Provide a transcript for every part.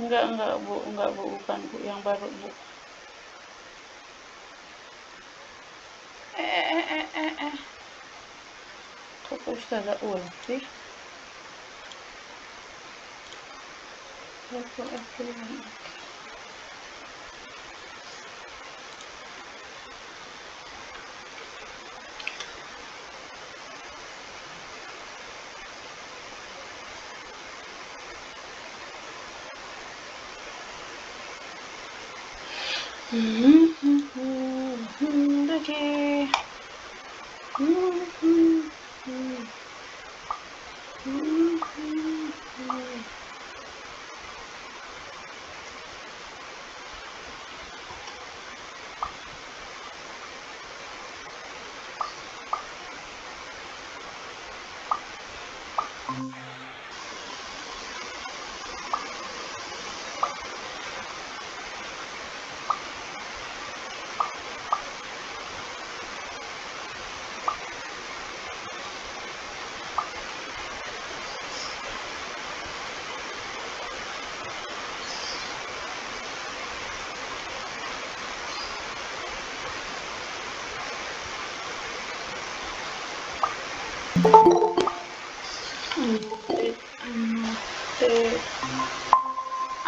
Enggak Bu, bukan Bu, yang baru Bu. Kok Ustazah Ulfi?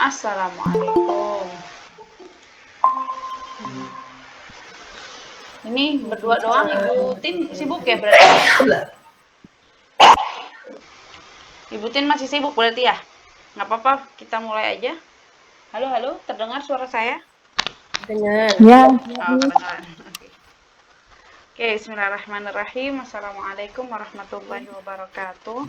Assalamualaikum. Ini berdua doang, Ibu Tin sibuk ya berarti? Ibu Tin masih sibuk berarti ya? Nggak apa-apa, kita mulai aja. Halo, terdengar suara saya? Dengar. Ya. Oh, kedengaran. Oke, bismillahirrahmanirrahim. Assalamualaikum warahmatullahi wabarakatuh.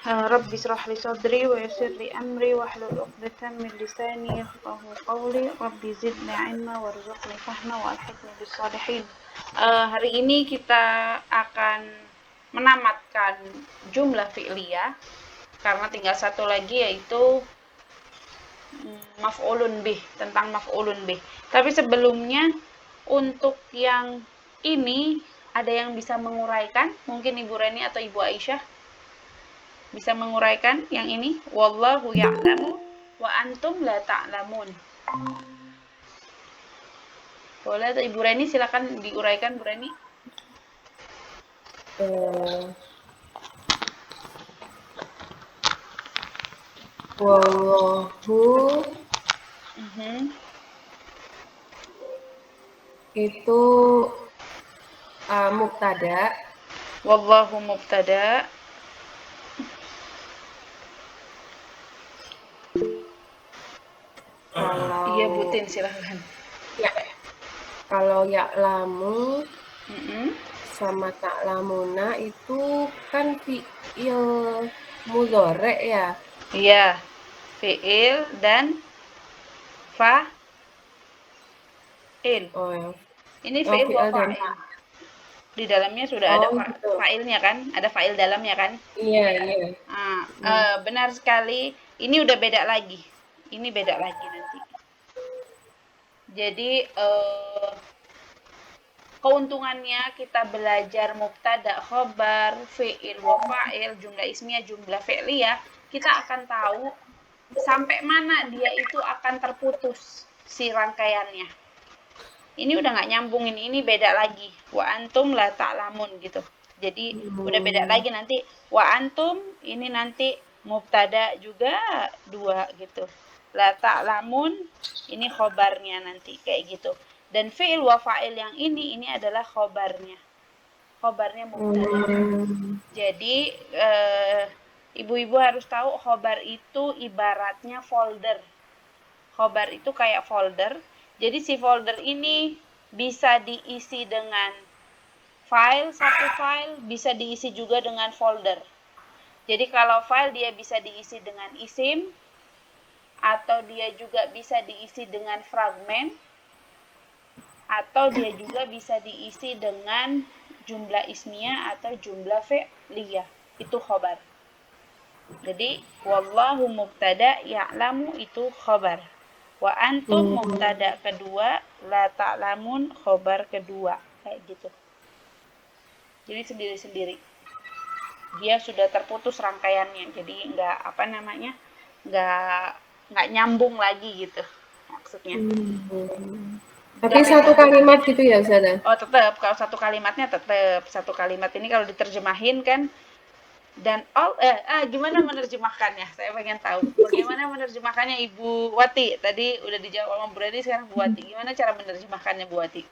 Rabbi shrah li sadri wa yassir li amri wahlul 'uqdatam min lisani yafqahu qawli. Rabbi zidni 'ilma warzuqni fahma wa alhiqni bis shalihin. Hari ini kita akan menamatkan jumlah fi'liyah karena tinggal satu lagi yaitu maf'ulun bih, tentang maf'ulun bih. Tapi sebelumnya untuk yang ini ada yang bisa menguraikan? Mungkin Ibu Reni atau Ibu Aisyah bisa menguraikan yang ini? Wallahu ya'lamu wa antum la ta'lamun. Boleh, Ibu Reni silakan diuraikan, Bu Reni. Wallahu itu mubtada. Wallahu mubtada. Iya, Bu Tin, silakan. Ya. Kalau ya'lamu sama ta'lamuna itu kan fi'il mudhari ya? Iya. Fi'il dan fa'il. Oh ya. Ini fi'il wa dan fa'il. Di dalamnya sudah ada fa'ilnya kan? Ada fa'il dalamnya kan? Iya. Benar sekali. Ini udah beda lagi. Ini beda lagi nanti. Jadi keuntungannya kita belajar mubtada, khobar, fi'il wa fa'il, jumlah ismiyah, jumlah fi'liyah, kita akan tahu sampai mana dia itu akan terputus si rangkaiannya. Ini udah nggak nyambungin, ini beda lagi. Wa antum la ta'lamun gitu. Jadi udah beda lagi nanti. Wa antum ini nanti mubtada juga dua gitu. La ta'lamun ini khobarnya nanti kayak gitu. Dan fi'il wa fa'il yang ini adalah khobarnya. Khobarnya mubtada. Jadi Ibu-ibu harus tahu khobar itu ibaratnya folder. Khobar itu kayak folder. Jadi si folder ini bisa diisi dengan satu file, bisa diisi juga dengan folder. Jadi kalau file dia bisa diisi dengan isim, atau dia juga bisa diisi dengan fragmen, atau dia juga bisa diisi dengan jumlah ismiyah atau jumlah fi'liyah. Itu khobar. Jadi wallahu mubtada ya'lamu itu khobar. Wa antum mubtada kedua, la ta'lamun khobar kedua. Kayak gitu. Jadi sendiri-sendiri. Dia sudah terputus rangkaiannya. Jadi nggak nyambung lagi gitu maksudnya. Tapi satu kalimat gitu ya Ustazah? Oh tetap, kalau satu kalimatnya tetap satu kalimat ini kalau diterjemahin kan. Dan gimana menerjemahkannya? Saya pengen tahu. Bagaimana menerjemahkannya Ibu Wati? Tadi udah dijawab sama Bu Radi, sekarang Bu Wati. Gimana cara menerjemahkannya Bu Wati?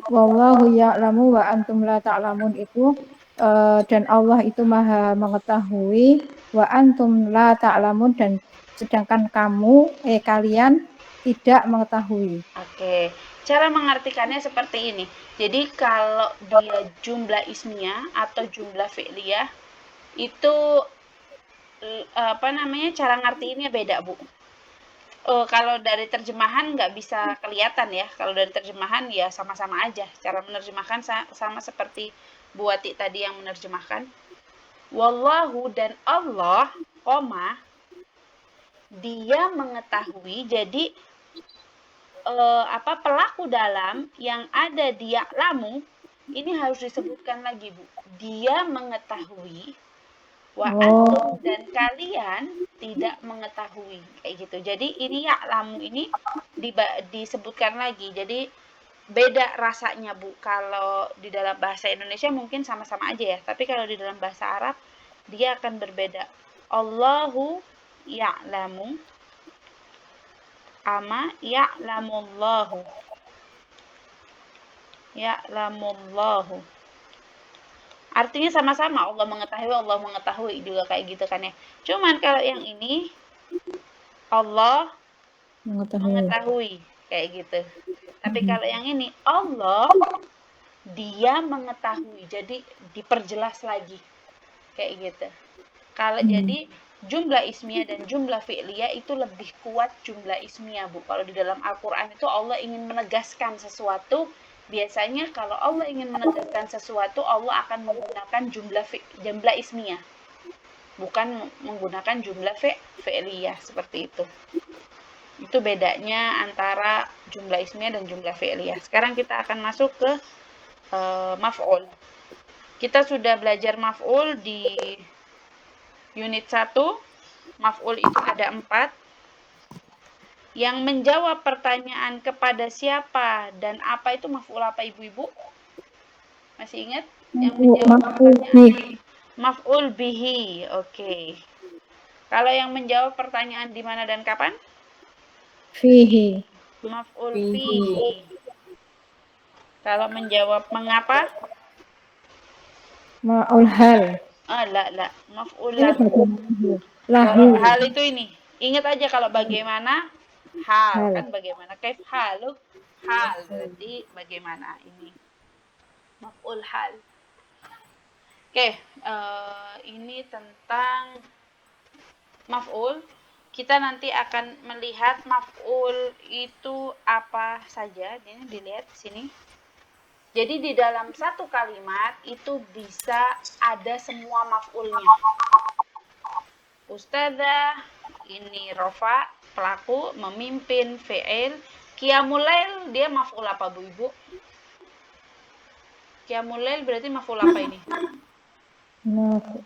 Wallahu ya'lamu wa antum la ta'lamun itu dan Allah itu Maha mengetahui, wa antum la ta'lamun, dan sedangkan kalian tidak mengetahui. Oke, cara mengartikannya seperti ini. Jadi kalau dia jumlah ismiyah atau jumlah fi'liyah itu cara ngartiinnya beda, Bu. Kalau dari terjemahan nggak bisa kelihatan ya. Kalau dari terjemahan ya sama-sama aja. Cara menerjemahkan sama seperti Bu Wati tadi yang menerjemahkan. Wallahu, dan Allah, dia mengetahui. Jadi pelaku dalam yang ada di ya'lamu ini harus disebutkan lagi, Bu. Dia mengetahui, wa antum, dan kalian tidak mengetahui, kayak gitu. Jadi ini ya'lamu ini disebutkan lagi. Jadi beda rasanya, Bu. Kalau di dalam bahasa Indonesia mungkin sama-sama aja ya, tapi kalau di dalam bahasa Arab dia akan berbeda. Allahu ya'lamu ama ya'lamullahu. Ya'lamullahu. Artinya sama-sama, Allah mengetahui juga kayak gitu kan ya. Cuman kalau yang ini Allah mengetahui kayak gitu. Tapi kalau yang ini Allah dia mengetahui. Jadi diperjelas lagi. Kayak gitu. Kalau jadi jumlah ismiyah dan jumlah fi'liyah itu lebih kuat jumlah ismiyah, Bu. Kalau di dalam Al-Qur'an itu Allah ingin menegaskan sesuatu. Biasanya kalau Allah ingin menegaskan sesuatu, Allah akan menggunakan jumlah ismiyah. Bukan menggunakan jumlah fi'liyah seperti itu. Itu bedanya antara jumlah ismiyah dan jumlah fi'liyah. Sekarang kita akan masuk ke maf'ul. Kita sudah belajar maf'ul di unit 1. Maf'ul itu ada 4. Yang menjawab pertanyaan kepada siapa dan apa itu maf'ul apa, Ibu-ibu? Masih ingat? Yang menjawab pertanyaan maf'ul bihi. Oke. Kalau yang menjawab pertanyaan di mana dan kapan? Fihi. Maf'ul fihi. Kalau menjawab mengapa? Maf'ul hal. La. Maf'ul lahu. Hal itu ini. Ingat aja kalau bagaimana hal. Kan bagaimana? Kaif haluk? Hal. Berarti bagaimana ini. Maf'ul hal. Oke. Ini tentang maf'ul. Kita nanti akan melihat maf'ul itu apa saja. Ini dilihat sini. Jadi di dalam satu kalimat itu bisa ada semua maf'ulnya. Ustadzah, ini rofa, pelaku, memimpin, fi'il. Qiyamul lail, dia maf'ul apa, Bu Ibu? Qiyamul lail berarti maf'ul apa ini?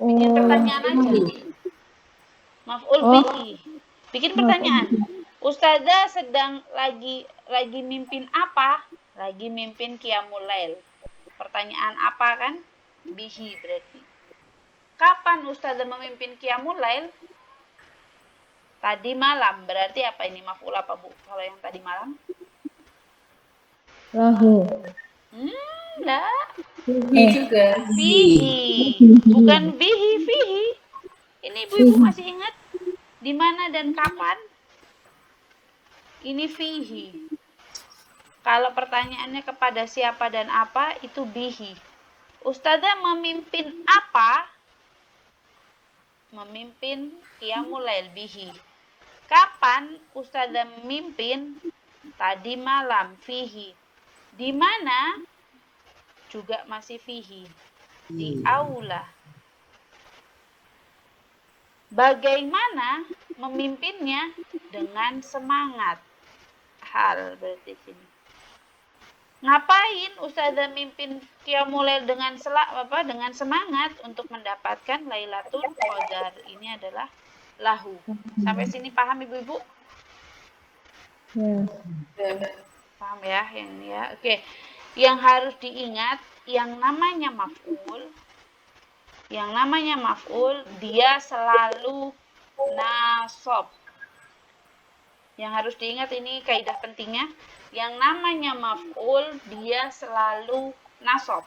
Bikin pertanyaan aja. Maf'ul bihi. Bikin pertanyaan. Ustadzah sedang lagi mimpin apa? Lagi mimpin qiyamul lail. Pertanyaan apa kan? Bihi berarti. Kapan Ustadzah memimpin qiyamul lail? Tadi malam. Berarti apa ini maf'ul apa, Bu? Kalau yang tadi malam? Lahu. Lah. Fihi juga. Fihi. Bukan bihi, fihi. Ini ibu-ibu masih ingat di mana dan kapan? Ini fihi. Kalau pertanyaannya kepada siapa dan apa, itu bihi. Ustazah memimpin apa? Memimpin qiyamul lail bihi. Kapan Ustazah memimpin? Tadi malam fihi. Di mana? Juga masih fihi. Di aula. Bagaimana memimpinnya? Dengan semangat. Hal berarti sini. Ngapain Ustazah mimpin qiyamul lail dengan dengan semangat untuk mendapatkan Lailatul Qadar. Ini adalah lahu. Sampai sini paham Ibu-ibu? Ya. Paham ya yang ini ya. Oke. Yang harus diingat yang namanya maf'ul. Yang namanya maf'ul dia selalu nasab. Yang harus diingat ini kaidah pentingnya. Yang namanya maf'ul dia selalu nasab.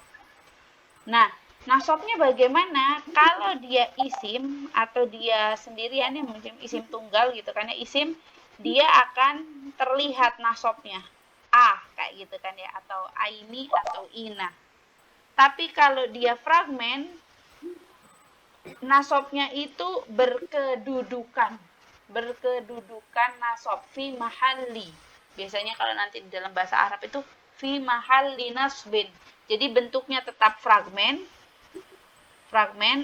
Nah, nasabnya bagaimana? Kalau dia isim atau dia sendirian ya mungkin isim tunggal gitu kan ya, isim dia akan terlihat nasabnya. Kayak gitu kan ya, atau aini atau ina. Tapi kalau dia fragmen nasabnya itu berkedudukan nasab fi mahalli. Biasanya kalau nanti di dalam bahasa Arab itu fi mahalli nasbin. Jadi bentuknya tetap fragmen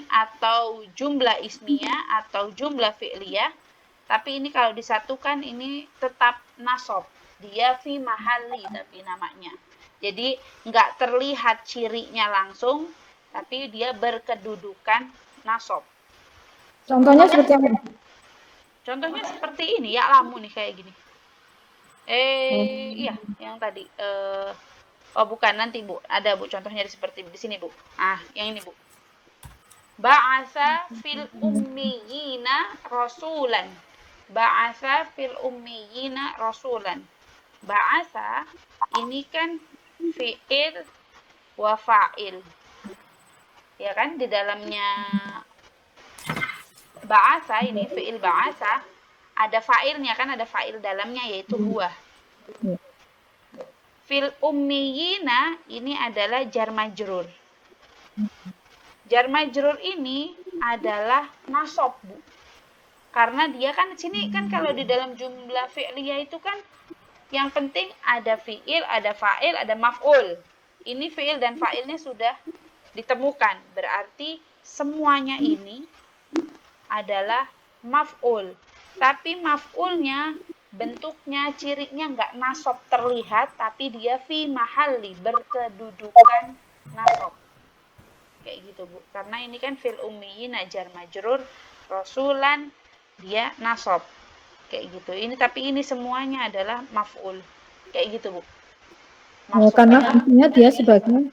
atau jumlah ismiyah atau jumlah fi'liyah. Tapi ini kalau disatukan ini tetap nasab. Dia fi mahalli tapi namanya. Jadi nggak terlihat cirinya langsung, tapi dia berkedudukan nasab. Contohnya seperti apa? Contohnya seperti ini, ya lamu nih kayak gini. Iya, yang tadi. Oh bukan, nanti Bu. Ada Bu, contohnya seperti di sini Bu. Yang ini Bu. Ba'asa fil ummiyina rasulan. Ba'asa fil ummiyina rasulan. Ba'asa ini kan fi'il wa fa'il. Ya kan, di dalamnya ba'asa ini fi'il ba'asa ada fa'ilnya kan, ada fa'il dalamnya yaitu huwa. Fil ummiyina ini adalah jar majrur. Jar majrur ini adalah nasab, Bu. Karena dia kan sini kan kalau di dalam jumlah fi'liyah itu kan yang penting ada fi'il, ada fa'il, ada maf'ul. Ini fi'il dan fa'ilnya sudah ditemukan. Berarti semuanya ini adalah maf'ul. Tapi maf'ulnya bentuknya, cirinya nggak nasab terlihat, tapi dia fi mahalli, berkedudukan nasab. Kayak gitu Bu. Karena ini kan fil ummiyin jar majrur, rasulan dia nasab. Kayak gitu. Ini tapi ini semuanya adalah maf'ul. Kayak gitu Bu. Karena artinya dia sebagai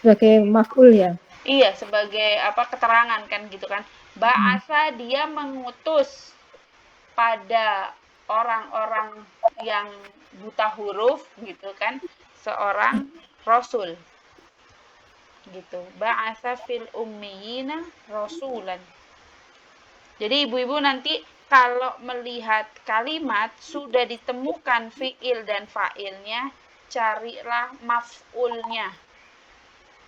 sebagai maf'ul ya. Iya, sebagai keterangan kan gitu kan. Ba'asa dia mengutus pada orang-orang yang buta huruf gitu kan, seorang rasul. Gitu. Ba'asa fil ummiyina rasulan. Jadi ibu-ibu nanti kalau melihat kalimat sudah ditemukan fi'il dan fa'ilnya, carilah maf'ulnya.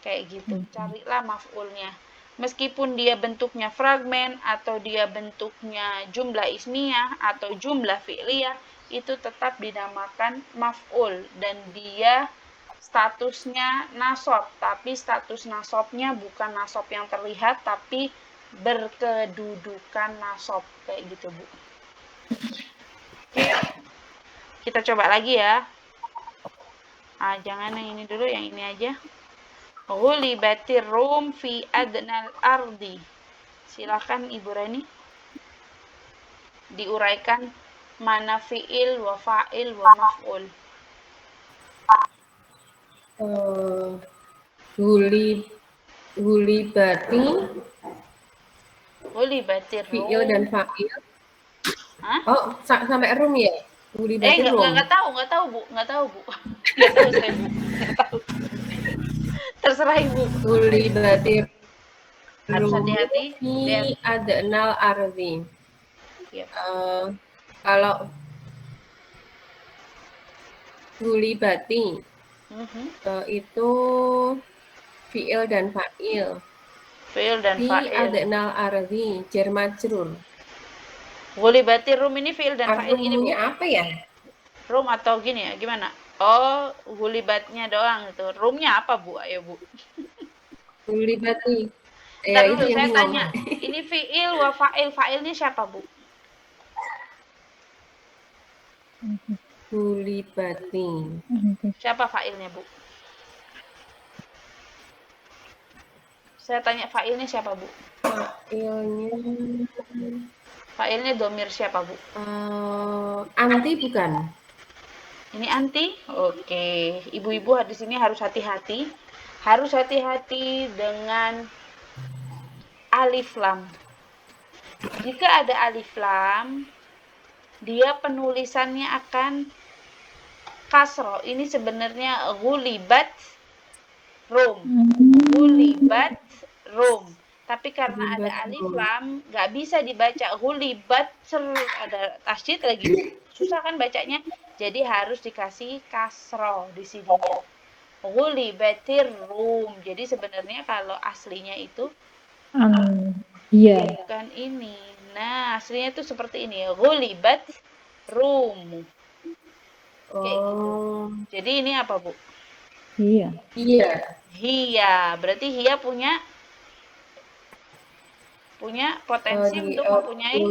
Kayak gitu, carilah maf'ulnya. Meskipun dia bentuknya fragmen atau dia bentuknya jumlah ismiyah atau jumlah fi'liyah, itu tetap dinamakan maf'ul dan dia statusnya nasab, tapi status nasabnya bukan nasab yang terlihat tapi berkedudukan nasab kayak gitu Bu. Oke. Kita coba lagi ya. Jangan yang ini dulu, yang ini aja. Ghulibatir rum fi adnal ardi. Silakan Ibu Reni diuraikan mana fi'il wa fa'il wa maf'ul. Ghulibatir rum. Fi'il dan fa'il. Sampai rum ya? Ghulibatir rum. Enggak tahu Bu. Enggak tahu saya Bu. Terserah Ibu. Ghulibatir Harus Rumu hati-hati. fi Lihat. adnal ardi. Yep. Kalau gulibati itu fiil dan fa'il. Fi'il dan Fi fa'il. adnal ardi jar majrur. Gulibati rum ini fi'il dan fa'il gini, Bu. Arumunya apa ya? Rum atau gini ya, gimana? Oh, gulibatnya doang itu. Rumnya apa, Bu? Ayo, Bu. Gulibati. Ntar Ya itu dulu, yang saya bingung. tanya. Ini fi'il wa fa'il. Fa'ilnya siapa, Bu? Gulibati. Siapa fa'ilnya, Bu? Saya tanya fa'ilnya siapa, Bu? Fa'ilnya Fa'ilnya domir siapa, Bu? anti bukan? Ini anti? Oke. Ibu-ibu di sini harus hati-hati. Harus hati-hati dengan alif lam. Jika ada alif lam, dia penulisannya akan kasro. Ini sebenarnya gulibat rum. Gulibat rum. Tapi karena ada alif lam, nggak bisa dibaca gulibat ada tasydid lagi. Susah kan bacanya? Jadi harus dikasih kasro di sininya. Gulibatir rum. Jadi sebenarnya kalau aslinya itu Iya. bukan ini. Nah, aslinya itu seperti ini. Gulibat rum. Kayak gitu. Jadi ini apa, Bu? Iya. Iya. Hia. Berarti hia punya potensi untuk mempunyai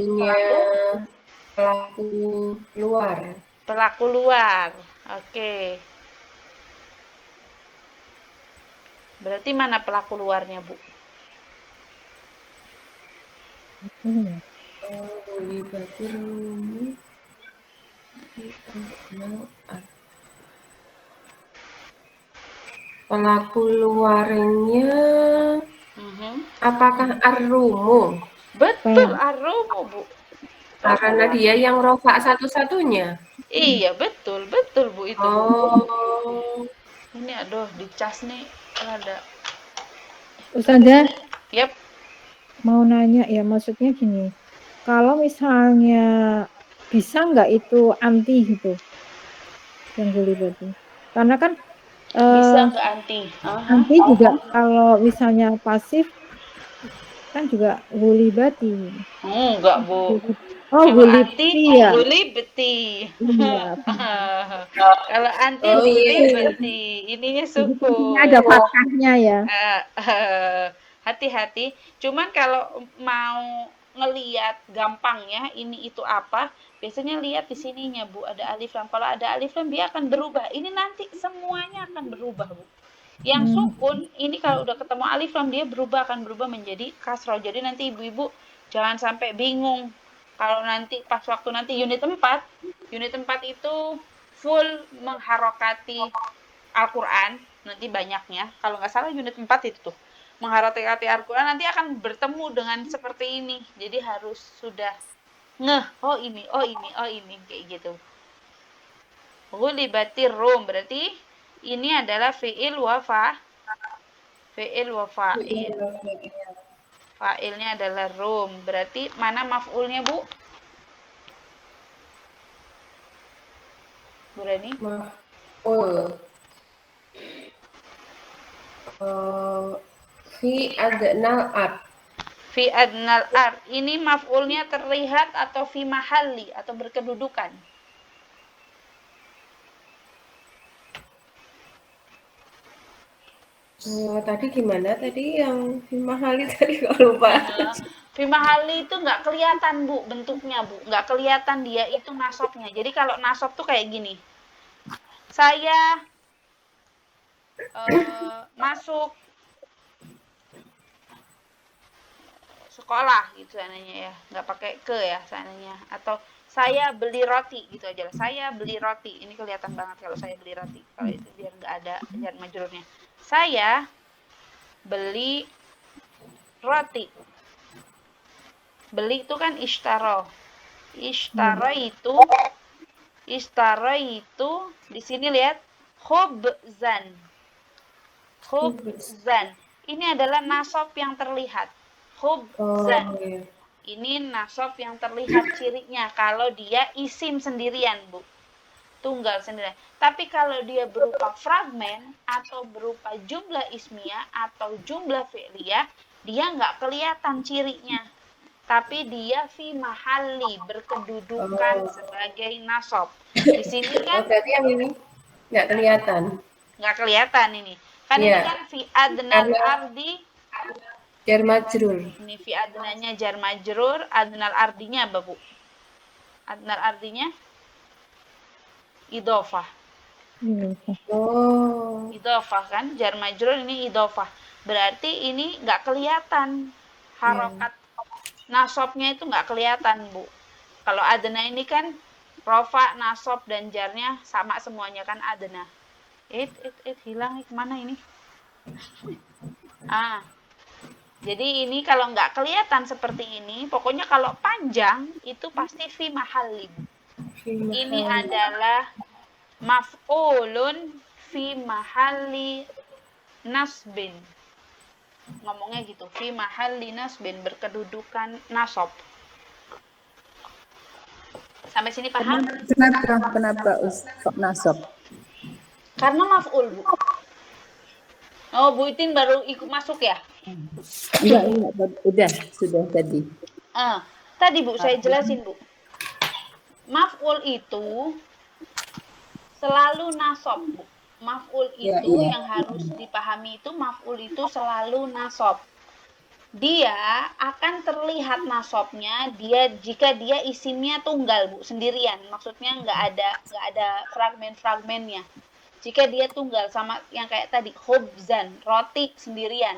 pelaku luar. Pelaku luar. Oke. Berarti mana pelaku luarnya, Bu? Pelaku luarnya apakah ar-rumu? Betul, ar-rumu, Bu. Karena dia yang rofa satu-satunya. Iya, betul Bu itu. Oh. Ini aduh dicas nih ada. Ustazah, Yap. mau nanya ya, maksudnya gini. Kalau misalnya bisa nggak itu anti gitu? Yang gulibati. Karena kan Bisa nggak anti? anti juga kalau misalnya pasif kan juga gulibati. Enggak, Bu. Oh, Kalau anti, gulibati ya. gulibeti. Iya. Kalau anti, gulibeti. Ininya sukun. Ada fathahnya ya. Hati-hati. Cuman kalau mau ngeliat gampangnya ini itu apa, biasanya lihat di sininya, Bu, ada alif lam. Kalau ada alif lam dia akan berubah. Ini nanti semuanya akan berubah, Bu. Yang sukun ini kalau udah ketemu alif lam dia akan berubah menjadi kasro. Jadi nanti ibu-ibu jangan sampai bingung. Kalau nanti pas waktu nanti unit 4 itu full mengharokati Al-Quran, nanti banyaknya. Kalau nggak salah unit 4 itu tuh. Mengharokati Al-Quran nanti akan bertemu dengan seperti ini. Jadi harus sudah ngeh, oh ini, kayak gitu. Ghulibatir Rum, berarti ini adalah fi'il wa fa'il. Fa'ilnya adalah Rum. Berarti mana maf'ulnya, Bu? Bu Rani? Maf'ul. Fi adnal ard. Fi adnal ard. Ini maf'ulnya terlihat atau fi mahalli atau berkedudukan? Tadi gimana? Tadi yang fi mahali tadi kalau lupa. Fi mahalli itu nggak kelihatan, Bu, bentuknya, Bu. Nggak kelihatan dia itu nasabnya. Jadi kalau nasab tuh kayak gini. Saya masuk sekolah gitu seandainya ya, nggak pakai ke ya seandainya, atau saya beli roti gitu aja lah, saya beli roti. Ini kelihatan banget kalau saya beli roti, kalau itu biar nggak ada jar majrurnya. Saya beli roti. Beli itu kan ishtaro itu di sini lihat khubzan. Ini adalah nasab yang terlihat. Khubzan. Oh, iya. Ini nasab yang terlihat cirinya kalau dia isim sendirian, Bu. Tunggal sendirian. Tapi kalau dia berupa fragmen atau berupa jumlah ismiyah atau jumlah fi'liyah, dia nggak kelihatan cirinya. Tapi dia fi mahalli, berkedudukan Oh. sebagai nasab. Di sini Oh, kan berarti yang ini nggak kelihatan. nggak kelihatan ini. Kan ini Iya, kan fi adnal karena ardi, jar majrur. ini fi adnanya jar majrur, adnal ardinya apa, Bu? Adnal ardinya idofah. Oh, Idofah kan, jar majrur ini idofah. Berarti ini nggak kelihatan iya. harokat nasabnya itu nggak kelihatan, Bu. Kalau adna ini kan rofa, nasab dan jarnya sama semuanya kan adna. Hilang kemana ini? Jadi ini kalau nggak kelihatan seperti ini, pokoknya kalau panjang itu pasti fi mahalli. Ini adalah maf'ulun fi mahalli nasbin. Ngomongnya gitu, fi mahalli nasbin, berkedudukan nasab. Sampai sini paham? Kenapa kok nasab? Karena maf'ul, Bu. Oh, Bu Itin baru ikut masuk ya? Enggak, udah, sudah tadi. Tadi Bu, saya jelasin, Bu. Maf'ul itu selalu nasab, Bu. Maf'ul Ya, itu iya. yang harus dipahami itu maf'ul itu selalu nasab. Dia akan terlihat nasabnya jika dia isimnya tunggal, Bu, sendirian. Maksudnya nggak ada fragmen-fragmennya. Jika dia tunggal sama yang kayak tadi khubzan, roti sendirian.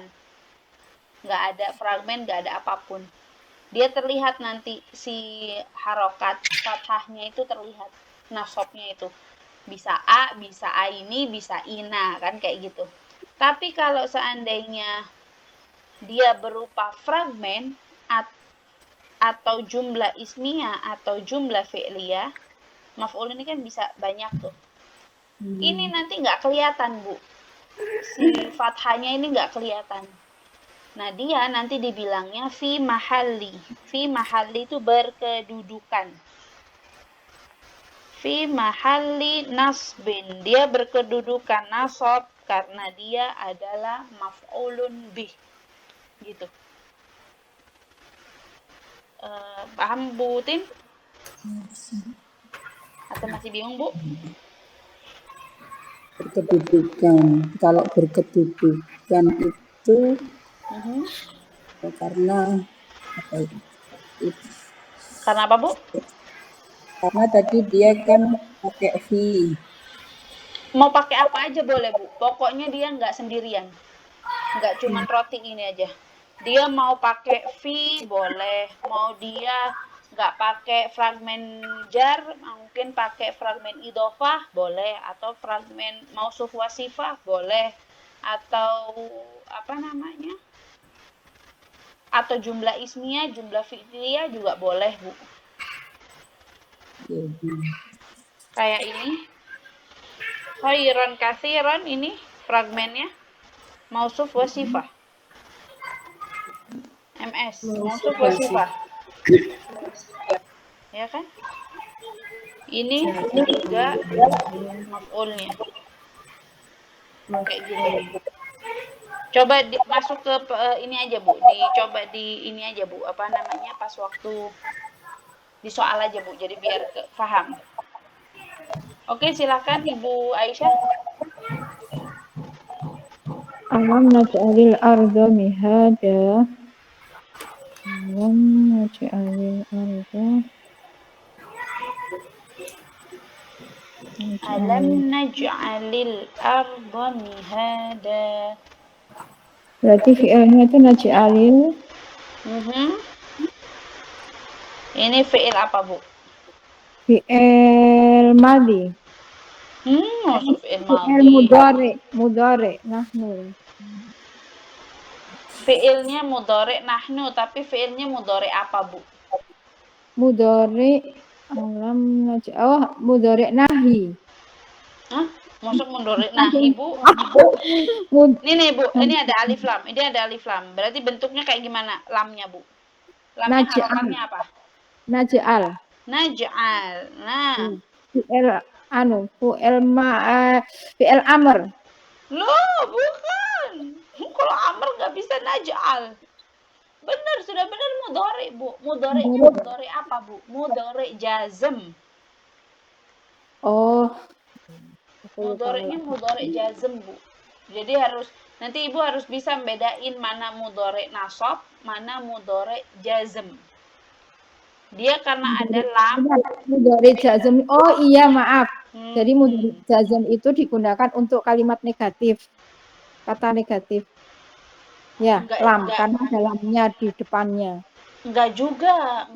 Nggak ada fragmen, nggak ada apapun. Dia terlihat nanti si harokat fathahnya itu terlihat nasabnya itu. Bisa A, bisa aini, bisa ina, kan kayak gitu. Tapi kalau seandainya dia berupa fragmen atau jumlah ismiyah atau jumlah fi'liyah, maf'ul ini kan bisa banyak tuh. Ini nanti nggak kelihatan, Bu. Si fathahnya ini nggak kelihatan. Nah, dia nanti dibilangnya fi mahalli. Fi mahalli itu berkedudukan. Fi mahalli nasbin. Dia berkedudukan nasab karena dia adalah maf'ulun bih. Gitu. Paham, Bu Tin? Atau masih bingung, Bu? Berkedudukan. Kalau berkedudukan itu karena apa itu? Karena apa, Bu? Karena tadi dia kan pakai fi. Mau pakai apa aja boleh, Bu. Pokoknya dia nggak sendirian. Nggak cuman roti ini aja. Dia mau pakai fi boleh. Mau dia nggak pakai fragmen jar, mungkin pakai fragmen idofah boleh. Atau fragmen mausuf wasifah boleh. Atau apa namanya? Atau jumlah ismiyah, jumlah fi'liyah juga boleh, Bu. Kayak ini. Khairan kasiran ini fragmennya. Mausuf wasifah. MS. Mausuf wasifah. Ya kan? Ini juga maf'ulnya. Kayak gitu. Coba masuk ke ini aja, Bu. Dicoba di ini aja, Bu. Apa namanya? Pas waktu di soal aja, Bu. Jadi biar paham. Oke, silakan Ibu Aisyah. Alam naj'alil arda mihada. Alam naj'alil arda. Alam naj'alil arda mihada. Berarti fi'ilnya itu naj'alil. Ini fi'il apa, Bu? Fi'il madhi. Maksud fi'il Fi'il madhi. mudhari, nahnu. Fi'ilnya mudhari nahnu, tapi fi'ilnya mudhari apa, Bu? Mudhari alam mudhari nahi. Hah? Masuk mudhari. Nah, Ibu Mud- ini nih, Bu. Ini ada alif lam. Ini ada alif lam. Berarti bentuknya kayak gimana? Lamnya, Bu. Lamnya Naj'al. harokannya apa? Naj'al. Naj'al. Nah, Fi'il fi'il fi'il amr. loh, bukan. Kalau amr nggak bisa naj'al. Benar, sudah benar mudhari, Bu. Mudhari apa, Bu? Mudhari jazm. Oh, aku lupa Mudhari'nya kalau. mudhari jazm, Bu. Jadi nanti Ibu harus bisa bedain mana mudhari nasab, mana mudhari jazm. Dia karena ada lam. Mudhari jazm. Oh iya, maaf. Jadi Hmm. mudhari jazm itu digunakan untuk kalimat negatif. Kata negatif. Ya, lam karena ada lamnya di depannya. Enggak juga,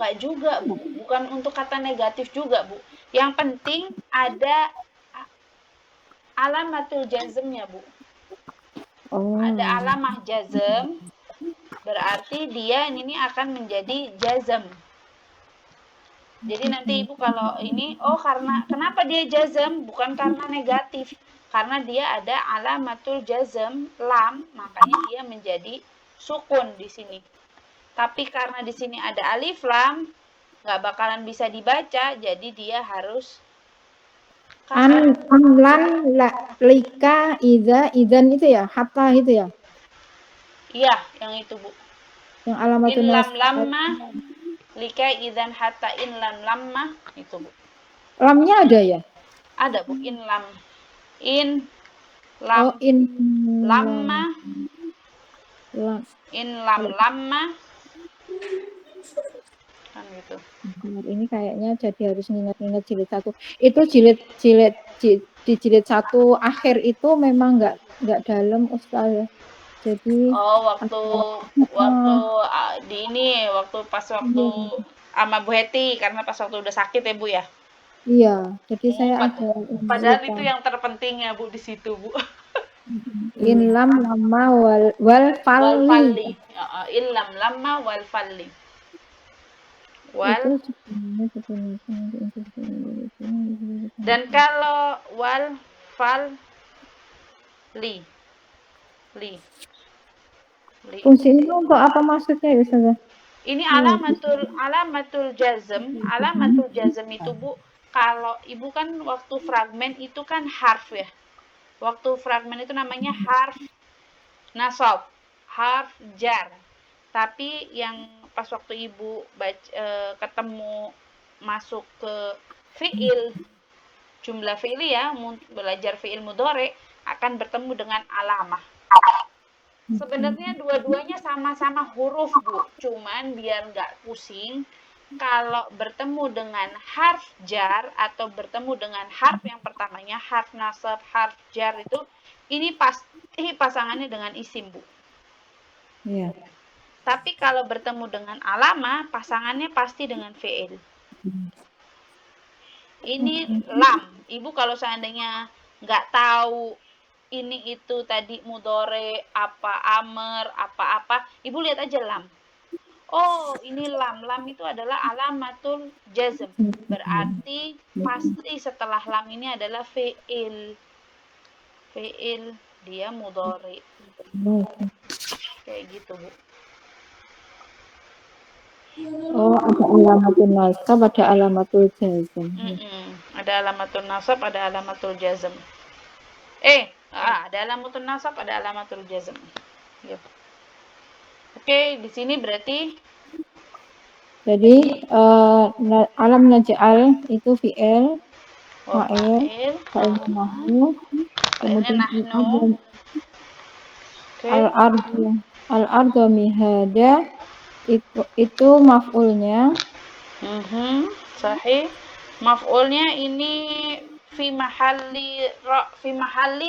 Bu. Bukan untuk kata negatif juga, Bu. Yang penting ada alamatul jazmnya, Bu. Oh. Ada alamah jazm, berarti dia ini akan menjadi jazm. Jadi nanti Ibu kalau ini, kenapa dia jazm? Bukan karena negatif. Karena dia ada alamatul jazm, lam, makanya dia menjadi sukun di sini. Tapi karena di sini ada alif lam, nggak bakalan bisa dibaca, jadi dia harus Amlan, lika, idan itu ya, hatta itu ya. Iya, yang itu, Bu. Yang alamatun In lam nasab. lamma, lika idan hatta in lam lamma, itu, Bu. Lamnya ada ya? Ada, Bu. In lam lamma, in lam lamma, kan gitu. Ini kayaknya jadi harus ingat-ingat jilid 1. Itu di jilid 1 akhir itu memang nggak dalam, Ustaz ya. Jadi waktu waktu sama Bu Heti, karena pas waktu udah sakit ya, Bu ya. Iya, jadi saya ada Padahal lupa. itu yang terpenting ya, Bu, di situ, Bu. In lam lama wal falli. In lam lama wal falli. Dan kalau wal fal li. Fungsi ini untuk apa maksudnya ya, Ustazah? Ini alamatul jazm. Alamatul jazm itu, Bu, kalau Ibu kan waktu fragmen itu kan harf ya. Waktu fragmen itu namanya harf nasab, harf jar. Tapi yang pas waktu Ibu ketemu masuk ke fi'il, jumlah fi'li ya, belajar fi'il mudhari, akan bertemu dengan alamah. Sebenarnya dua-duanya sama-sama huruf, Bu. Cuman biar nggak pusing, kalau bertemu dengan harf jar atau bertemu dengan harf yang pertamanya, harf nasab, harf jar itu, ini pasti pasangannya dengan isim, Bu. Iya. Tapi kalau bertemu dengan alamah, pasangannya pasti dengan fi'il. Ini lam. Ibu kalau seandainya nggak tahu ini itu tadi mudhari, apa amr, apa-apa, Ibu lihat aja lam. Oh, ini lam. Lam itu adalah alamatul jazm. Berarti pasti setelah lam ini adalah fi'il. Fi'il, dia mudhari. Kayak gitu, Bu. Oh, ada alamatul nasab, ada alamatul jazm. Ada alamatul nasab, ada alamatul jazm. Ada alamatul nasab, ada alamatul jazm. Yep. Oke, di sini berarti jadi alam naj'al itu fi'il, fa'il, nahnu, kemudian al-ardu mihada itu maf'ulnya. Sahih. Maf'ulnya ini fi mahalli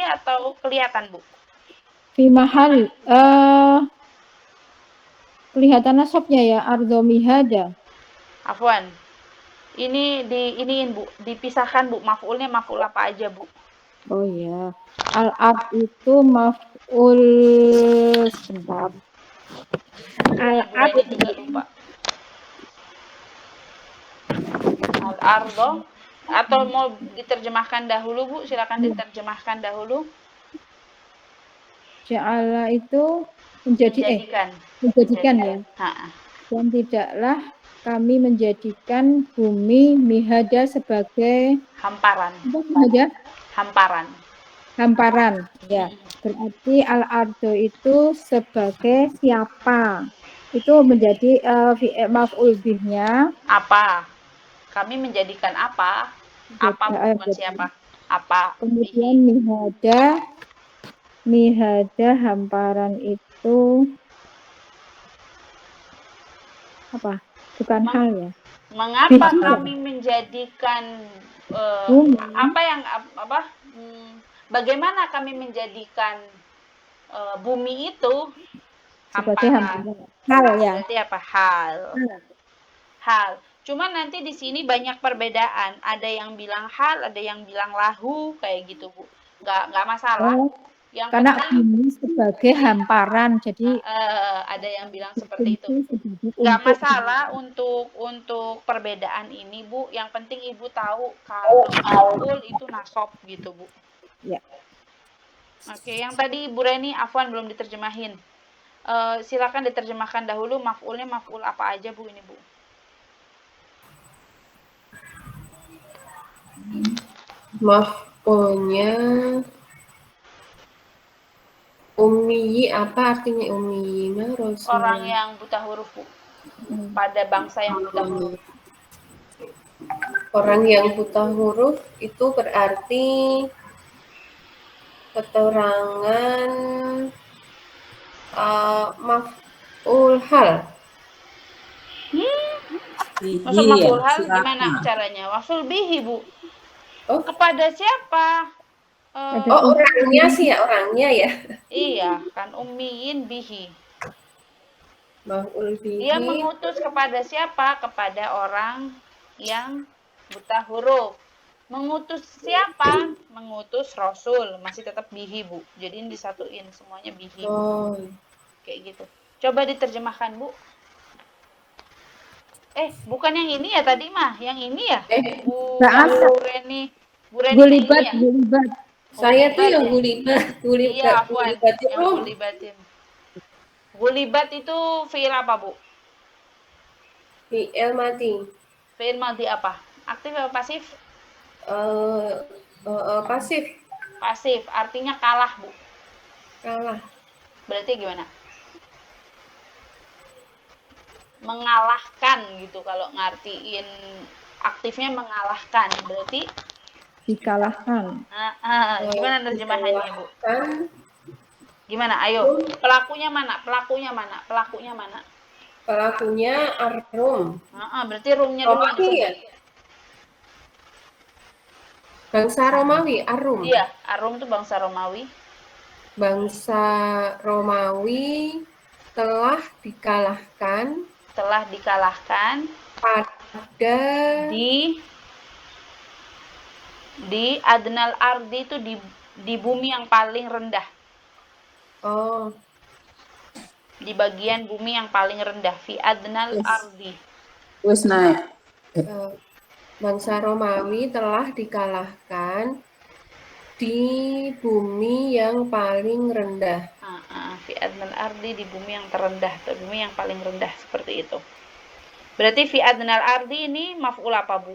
atau kelihatan, Bu? Fi mahal kelihatan nasabnya ya, ardu mihada. Afwan. Ini iniin, Bu, dipisahkan, Bu. Maf'ulnya maf'ul apa aja, Bu? Oh iya. Al-ard itu maf'ul sebentar. Al-ard juga lupa. Al-ardo Atau mau diterjemahkan dahulu, Bu? Silakan diterjemahkan dahulu. Ja'ala itu menjadikan ya. Ha. Dan tidaklah kami menjadikan bumi mihada sebagai Hamparan. apa mihada? Hamparan. Hamparan. Ya. Berarti al-ardo itu sebagai siapa? Itu menjadi maf'ul bihnya. Apa? Kami menjadikan apa? Apa, Bu? Bukan siapa. Apa? Kemudian mihada hamparan itu apa? Bukan hal ya. Mengapa Biji ya? kami menjadikan Bumi apa yang apa? Bagaimana kami menjadikan bumi itu sebagai hamparan? hamparan. Hal ya. Berarti apa? Hal. Cuma nanti di sini banyak perbedaan. Ada yang bilang hal, ada yang bilang lahu, kayak gitu, Bu. Nggak masalah. Oh, Yang karena penting bumi sebagai hamparan, jadi ada yang bilang seperti itu. sebagai Nggak untuk masalah untuk perbedaan ini, Bu. Yang penting Ibu tahu kalau maf'ul itu nasab gitu, Bu. ya. Oke, yang tadi Bu Reni afwan belum diterjemahin. Silakan diterjemahkan dahulu maf'ulnya maf'ul apa aja, Bu, ini, Bu. Maf'ulnya ummiyi, apa artinya ummiyina Rasulullah? Orang yang buta huruf, Bu. Pada bangsa yang buta huruf. Orang yang buta huruf itu berarti keterangan maf'ul hal. Masuk maf'ul hal gimana caranya? Maf'ul bihi, Bu. Oh. Kepada siapa? Orangnya sih ya, orangnya ya. Iya, kan ummiyin bihi. Maf'ul bihi. Dia mengutus kepada siapa? Kepada orang yang buta huruf. Mengutus siapa? Mengutus Rasul. Masih tetap bihi, Bu. Jadi ini disatuin semuanya bihi. Oh. Kayak gitu. Coba diterjemahkan, Bu. Bukan yang ini ya tadi mah. Yang ini ya? Bu Reni. Bu Reni Gulibat, ya? gulibat. Saya tuh yang gulibat. Iya, afwan. Yang gulibatin. Gulibat itu fi'il apa, Bu? Fi'il mati. Fi'il madi apa? Aktif atau pasif? Pasif. Pasif, artinya kalah, Bu. Kalah. Berarti gimana? Mengalahkan gitu kalau ngartiin aktifnya mengalahkan. Berarti dikalahkan. Gimana terjemahannya, Bu? Gimana? Ayo. Pelakunya mana? Pelakunya mana? Pelakunya mana? Pelakunya ar-rum. Berarti rumnya dulu yang disebut. Ya? Bangsa Romawi, ar-rum. Iya, ar-rum itu bangsa Romawi. Bangsa Romawi telah dikalahkan pada di adnal ardi itu di bumi yang paling rendah. Oh. Di bagian bumi yang paling rendah, fi adnal ardi. Wes naik. Bangsa Romawi telah dikalahkan di bumi yang paling rendah. Fi adnal ardi, di bumi yang terendah, atau bumi yang paling rendah, seperti itu. Berarti fi adnal ardi ini maf'ul apa, Bu?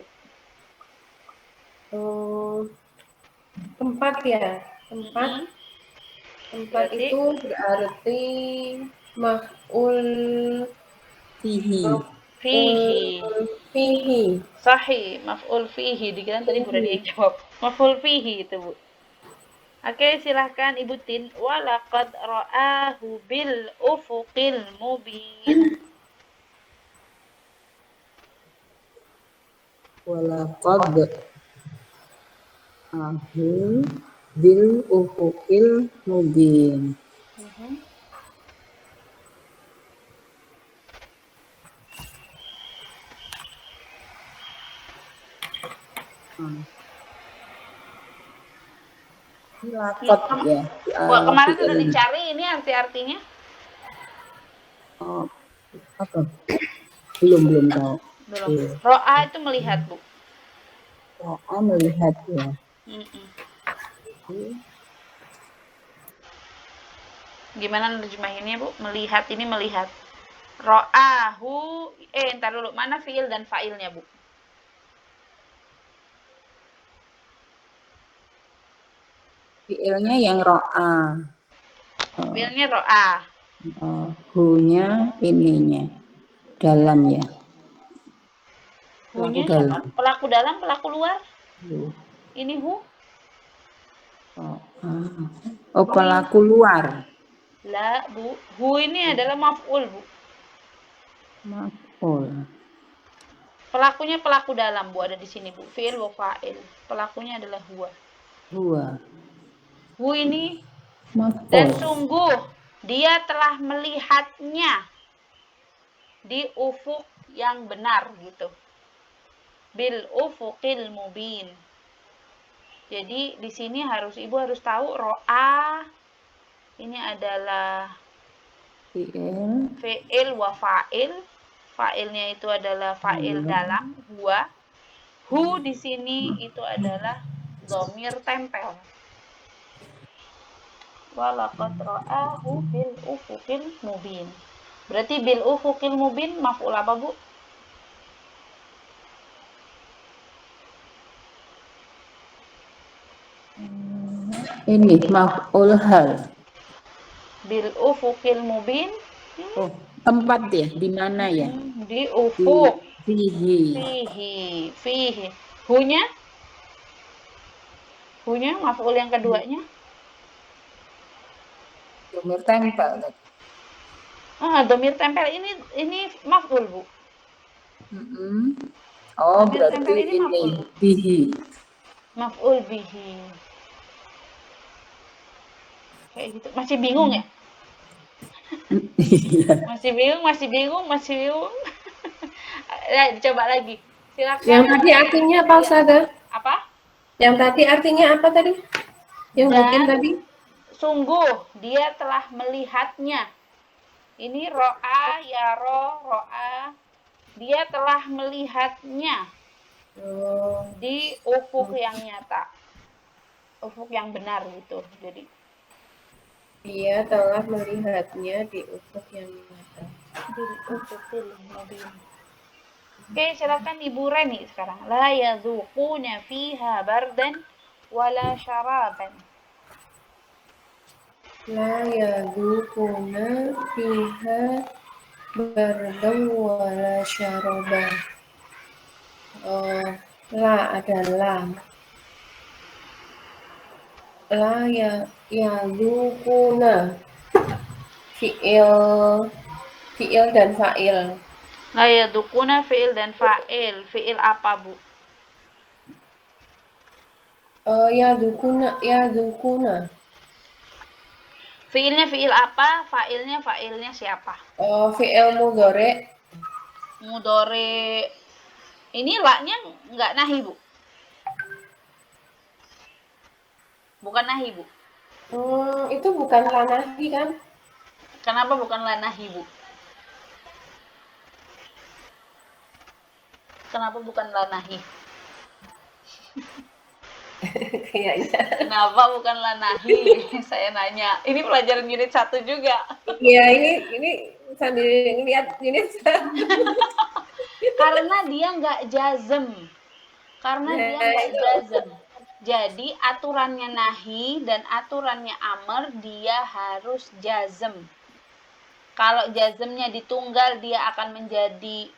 Tempat ya, tempat. Tempat berarti, itu berarti maf'ul fihi. Fihi. Sahih, maf'ul fihi. Dikira tadi Bu Rani yang jawab. Maf'ul fihi itu, Bu. Oke, silahkan Ibu Tin. Walaqad ra'ahu bil ufuqil mubin. Walaqad ra'ahu bil ufuqil mubin. Lakot ya. Kemarin sudah dicari ini arti-artinya? Apa? Belum tahu. Belum. Ro'a itu melihat, Bu. Ro'a melihat ya. Mm-mm. Gimana nerjemahinnya, Bu? Melihat ini melihat. Ro'ahu, entar dulu. Mana fiil dan fa'ilnya, Bu? Fiilnya yang ro'a. Fiilnya ro'a. Hu-nya ininya dalam ya. Pelaku Hu-nya siapa? dalam. Pelaku dalam, pelaku luar? Hu. Ini hu? Oh, pelaku luar. La, Bu. Hu ini adalah maf'ul, Bu. Maf'ul. Pelakunya pelaku dalam, Bu, ada di sini, Bu. Fi'il wa fa'il. Pelakunya adalah huwa. Huwa. Hu ini dan Maf'ul. sungguh dia telah melihatnya di ufuk yang benar gitu. Bil ufuqil mubin. Jadi di sini Ibu harus tahu ro'a ini adalah Fi'il. fi'il wa fa'il. Fa'ilnya itu adalah fa'il dalam huwa. Hu di sini itu adalah dhamir tempel. Walaqad ra'ahu bil ufuqil mubin. Berarti bil ufuqil mubin maf'ul apa, Bu? Ini maf'ul hal. Bil ufuqil mubin. Oh, tempat ya, di mana ya? Di ufuk. Fihi. Fihi. Hunya? Hunya maf'ul yang keduanya? Dhamir tempel. Dhamir tempel ini maf'ul, Bu. Oh, Dhamir berarti tempel ini ini maf'ul, Bu. bihi. Maf'ul bihi. Kayak gitu. Masih bingung ya? Iya. Masih bingung. Coba lagi. Silakan. Yang tadi artinya apa, Ustazah? Apa? Yang tadi artinya apa tadi? Yang bikin tadi? Sungguh dia telah melihatnya. Ini ro'a, ro'a. Dia telah melihatnya di ufuk yang nyata. Ufuk yang benar gitu. Jadi Dia telah melihatnya di ufuk yang nyata. Oke, silakan Ibu Reni sekarang. La yadzuquna fiha bardan wala syaraban. La yadzuquna fiha bardan wala syaraban. La adalah la yadzuquna fi'il dan fa'il. La yadzuquna fi'il dan fa'il. Fi'il apa, Bu? Yadzuquna. Fi'ilnya fi'il apa? Fa'ilnya siapa? Fi'il mudhari. Mudhari. Ini la-nya enggak nahi, Bu. Bukan nahi, Bu. Itu bukan la nahi kan? Kenapa bukan la nahi, Bu? Kenapa bukan la nahi? Kayaknya. Kenapa bukan la nahi? Saya nanya. Ini pelajaran unit 1 juga. Iya, ini sambil ngeliat unit 1. Karena dia nggak jazm. Jadi aturannya nahi dan aturannya amr dia harus jazm. Kalau jazmnya ditunggal dia akan menjadi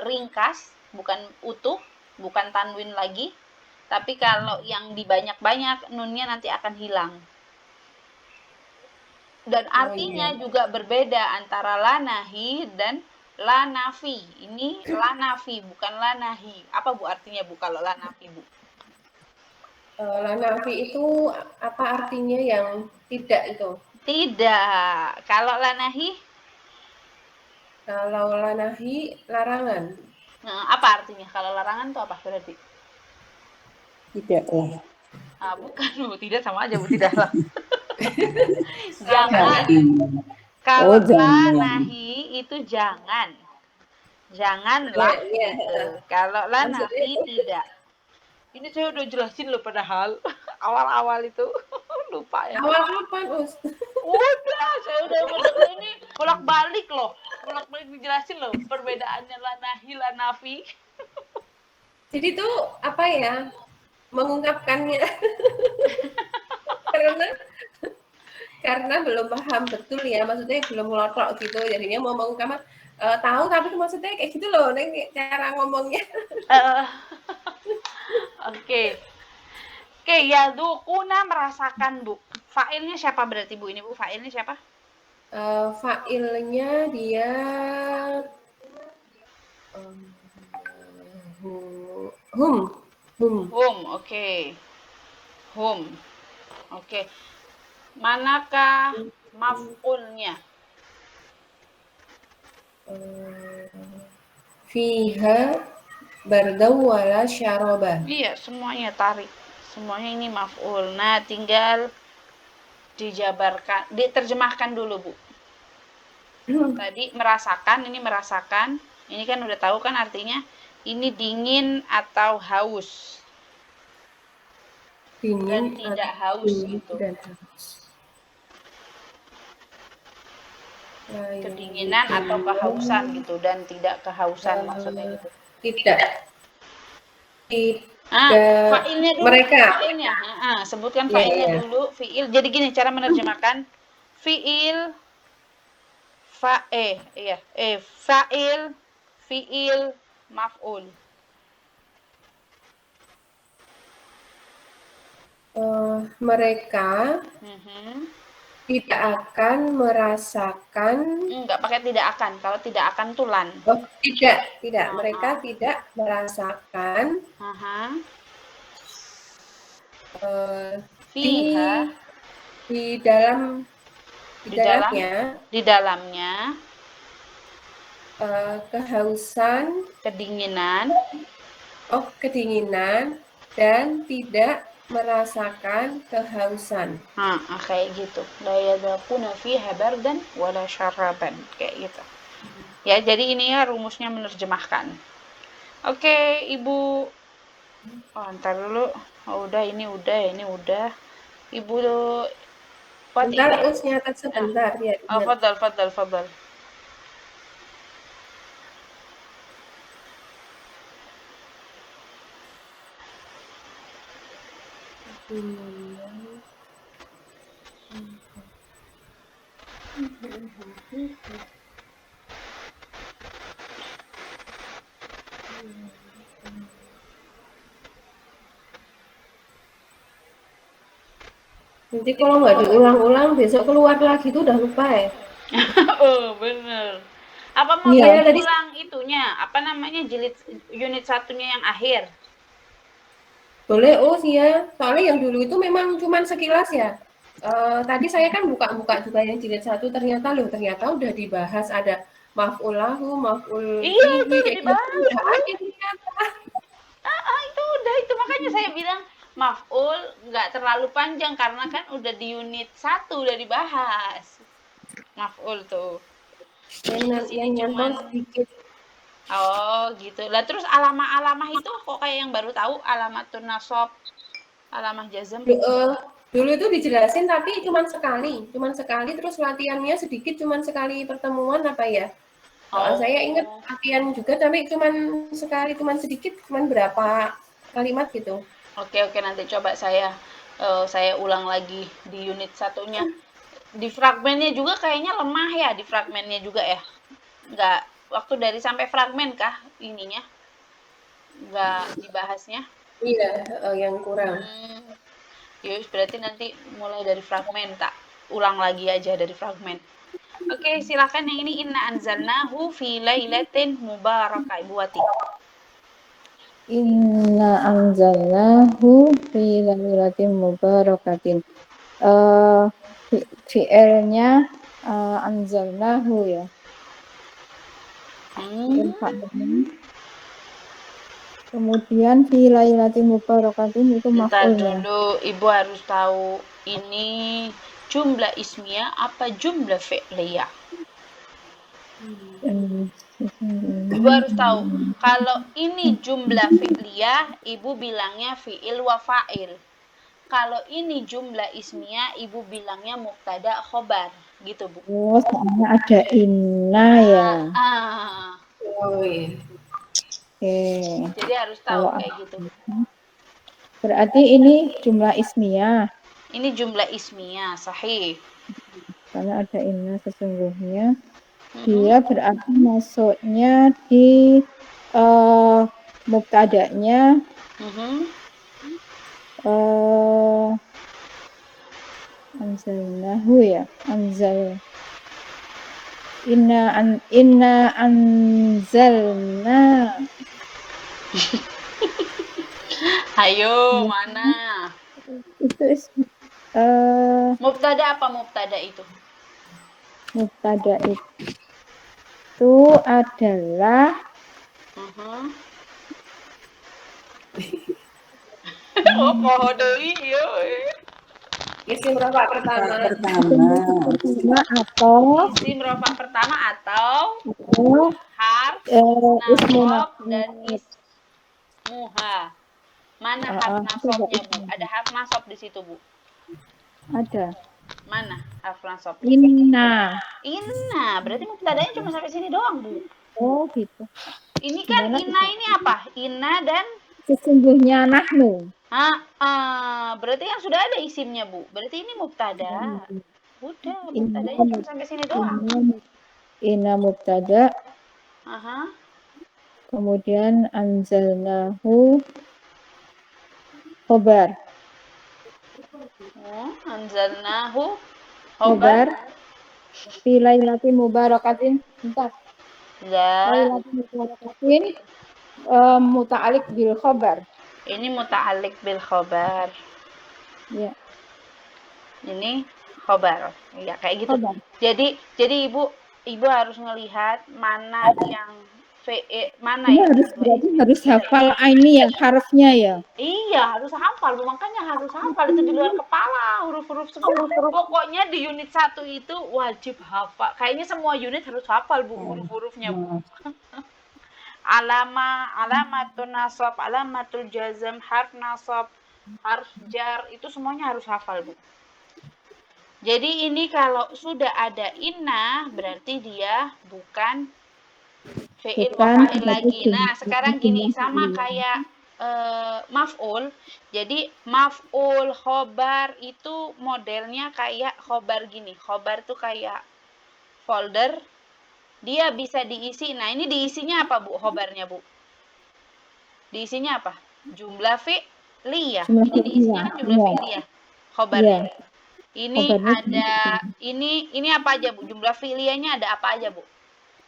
ringkas, bukan utuh, bukan tanwin lagi. Tapi kalau yang dibanyak-banyak nunnya nanti akan hilang. Dan artinya juga berbeda antara la nahi dan la nafi. Ini la nafi, bukan la nahi. Apa, Bu, artinya, Bu, kalau la nafi, Bu? La nafi itu apa artinya yang tidak itu? Tidak. Kalau la nahi? Kalau la nahi, larangan. Nah, apa artinya? Kalau larangan itu apa berarti? Tidaklah. Bukan, Bu. Tidak sama aja, Bu. Tidaklah. Jangan. Kalau la nahi itu jangan. Janganlah. Iya. Gitu. Kalau la nafi tidak. Ini saya udah jelasin loh padahal awal-awal itu lupa ya. Awal kapan, Us? Udah, saya udah ini bolak-balik loh. Bolak-balik dijelasin loh perbedaannya lanahi lanafi. Jadi tuh apa ya? Mengungkapkannya karena belum paham betul ya, maksudnya belum ngelotok gitu, jadinya mau mengungkapkan tahu tapi maksudnya kayak gitu loh, Neng, cara ngomongnya. Oke. Oke, ya dukuna merasakan, Bu. Failnya siapa berarti, Bu? Ini, Bu, failnya siapa? Failnya dia hum. Hum, oke. Hum. Oke. Manakah maf'ulnya? Fiha bardaw wala syaraba. Iya, semuanya tarik. Semuanya ini maf'ul. Nah, tinggal dijabarkan, diterjemahkan dulu, Bu. Tadi merasakan, ini merasakan. Ini kan udah tahu kan artinya ini dingin atau haus. Dingin Dan tidak haus gitu. dan haus. Kedinginan atau kehausan gitu, dan tidak kehausan maksudnya gitu. Tidak. Fa'ilnya dulu. Mereka. Fa'ilnya. Sebutkan fa'ilnya dulu. Fi'il. Jadi gini cara menerjemahkan. Fi'il. Fa'il. Fi'il. Maf'ul. Mereka tidak akan merasakan. Enggak pakai tidak akan. Kalau tidak akan tuh lan. Oh, tidak. Mereka tidak merasakan di dalamnya kehausan, kedinginan dan tidak merasakan kehausan. Kayak gitu. La yadaquna fiha bardan wala syaraban. Kayak gitu. Ya, jadi ini ya rumusnya menerjemahkan. Oke, Ibu. Ntar dulu. Ini udah. Ibu Bentar, Us, nyatet sebentar ya. Fadal. Nanti kalau nggak diulang-ulang besok keluar lagi tuh udah lupa ya. Oh, bener. Apa mau diulang itunya? Apa namanya jilid unit satunya yang akhir? Boleh, ya. Soalnya yang dulu itu memang cuman sekilas ya. Tadi saya kan buka-buka juga yang jilid 1, ternyata udah dibahas, ada maf'ul lahu, maf'ul Iya, itu udah kayak gitu. dibahas. Udah ada ternyata. Itu makanya saya bilang maf'ul nggak terlalu panjang karena kan udah di unit 1 udah dibahas. Maf'ul tuh. Yang nyantol sedikit. Oh, gitu. Lah terus alamah-alamah itu kok kayak yang baru tahu, alamatun nasab, alamah jazm. Dulu itu dijelasin tapi cuman sekali terus latihannya sedikit, cuman sekali pertemuan apa ya. Saya ingat latihan juga tapi cuman sekali, cuman sedikit, cuman berapa kalimat gitu. Oke, nanti coba saya ulang lagi di unit satunya. Di fragmennya juga kayaknya lemah ya, di fragmennya juga ya. Nggak, waktu dari sampai fragmen kah ininya? Nggak dibahasnya? Iya, yang kurang. Yus, berarti nanti mulai dari fragmen, tak ulang lagi aja dari fragmen. Oke, silakan yang ini inna anzalnahu fi lailatin mubarakah, Ibu Wati. Inna anzalnahu fi lailatin mubarakatin. Fi'ilnya anzalnahu ya. Kemudian fi lailatin mubarakatin itu maf'ulnya. Dulu Ibu harus tahu ini jumlah ismiyah apa jumlah fi'liyah. Ibu harus tahu, kalau ini jumlah fi'liyah, ibu bilangnya fi'il wa fa'il. Kalau ini jumlah ismiyah, ibu bilangnya mubtada khobar. Gitu, Bu. Oh, soalnya ada inna ya. Oh iya. Oke. Jadi harus tahu Kalau kayak gitu. berarti ini jumlah ismiyah. Ini jumlah ismiyah, sahih. Karena ada inna sesungguhnya. Dia berarti masuknya di mubtada'nya anzalnahu ya. Inna anzalna. Ayo, mana? Itu Mubtada apa mubtada itu? mubtada itu adalah Oh, poho deui ieu. Isim rafa pertama. atau Isim rafa pertama atau harf ismu nasab dan ismuha. Mana harf nasabnya, Bu? Ada harf nasab di situ, Bu? ada. Mana harf nasab? Inna. Inna, berarti mubtadanya cuma sampai sini doang, Bu. Oh, gitu. Ini kan Gimana inna itu? ini apa? Inna dan Sesungguhnya nahnu. berarti yang sudah ada isimnya, Bu. Berarti ini mubtada. Udah, mubtadanya cuma sampai sini doang. Inna mubtada. Aha. Kemudian anzalnahu khobar. Anzalnahu Khobar. khobar. Fi lailatin mubarakatin. Bentar. La. Lailatin mubarakatin. Muta'alik bil khobar. Ini muta'alik bil khobar. Ya. Ini khobar. Ya, kayak gitu. Khobar. Jadi ibu harus ngelihat mana yang mana Ini yang berarti harus hafal ini ya harfnya ya. Iya, harus hafal, Bu. Makanya harus hafal, itu di luar kepala, huruf-huruf semua. Pokoknya di unit 1 itu wajib hafal. Kayaknya semua unit harus hafal, Bu, huruf-hurufnya, Bu. Alamatun nasab, alamatul jazm, harf nasab, harf jar, itu semuanya harus hafal, Bu. Jadi ini kalau sudah ada inna, berarti dia bukan fi'il wa fa'il lagi. Nah, sekarang gini, sama kayak maf'ul. Jadi maf'ul, khobar itu modelnya kayak khobar gini. Khobar tuh kayak folder. Dia bisa diisi. Nah, ini diisinya apa, Bu? Khobarnya, Bu? Diisinya apa? Jumlah fi'liyah. Ini diisinya kan jumlah fi'liyah. Khobarnya. Ini ada ini apa aja, Bu? Jumlah fi'liyahnya ada apa aja, Bu?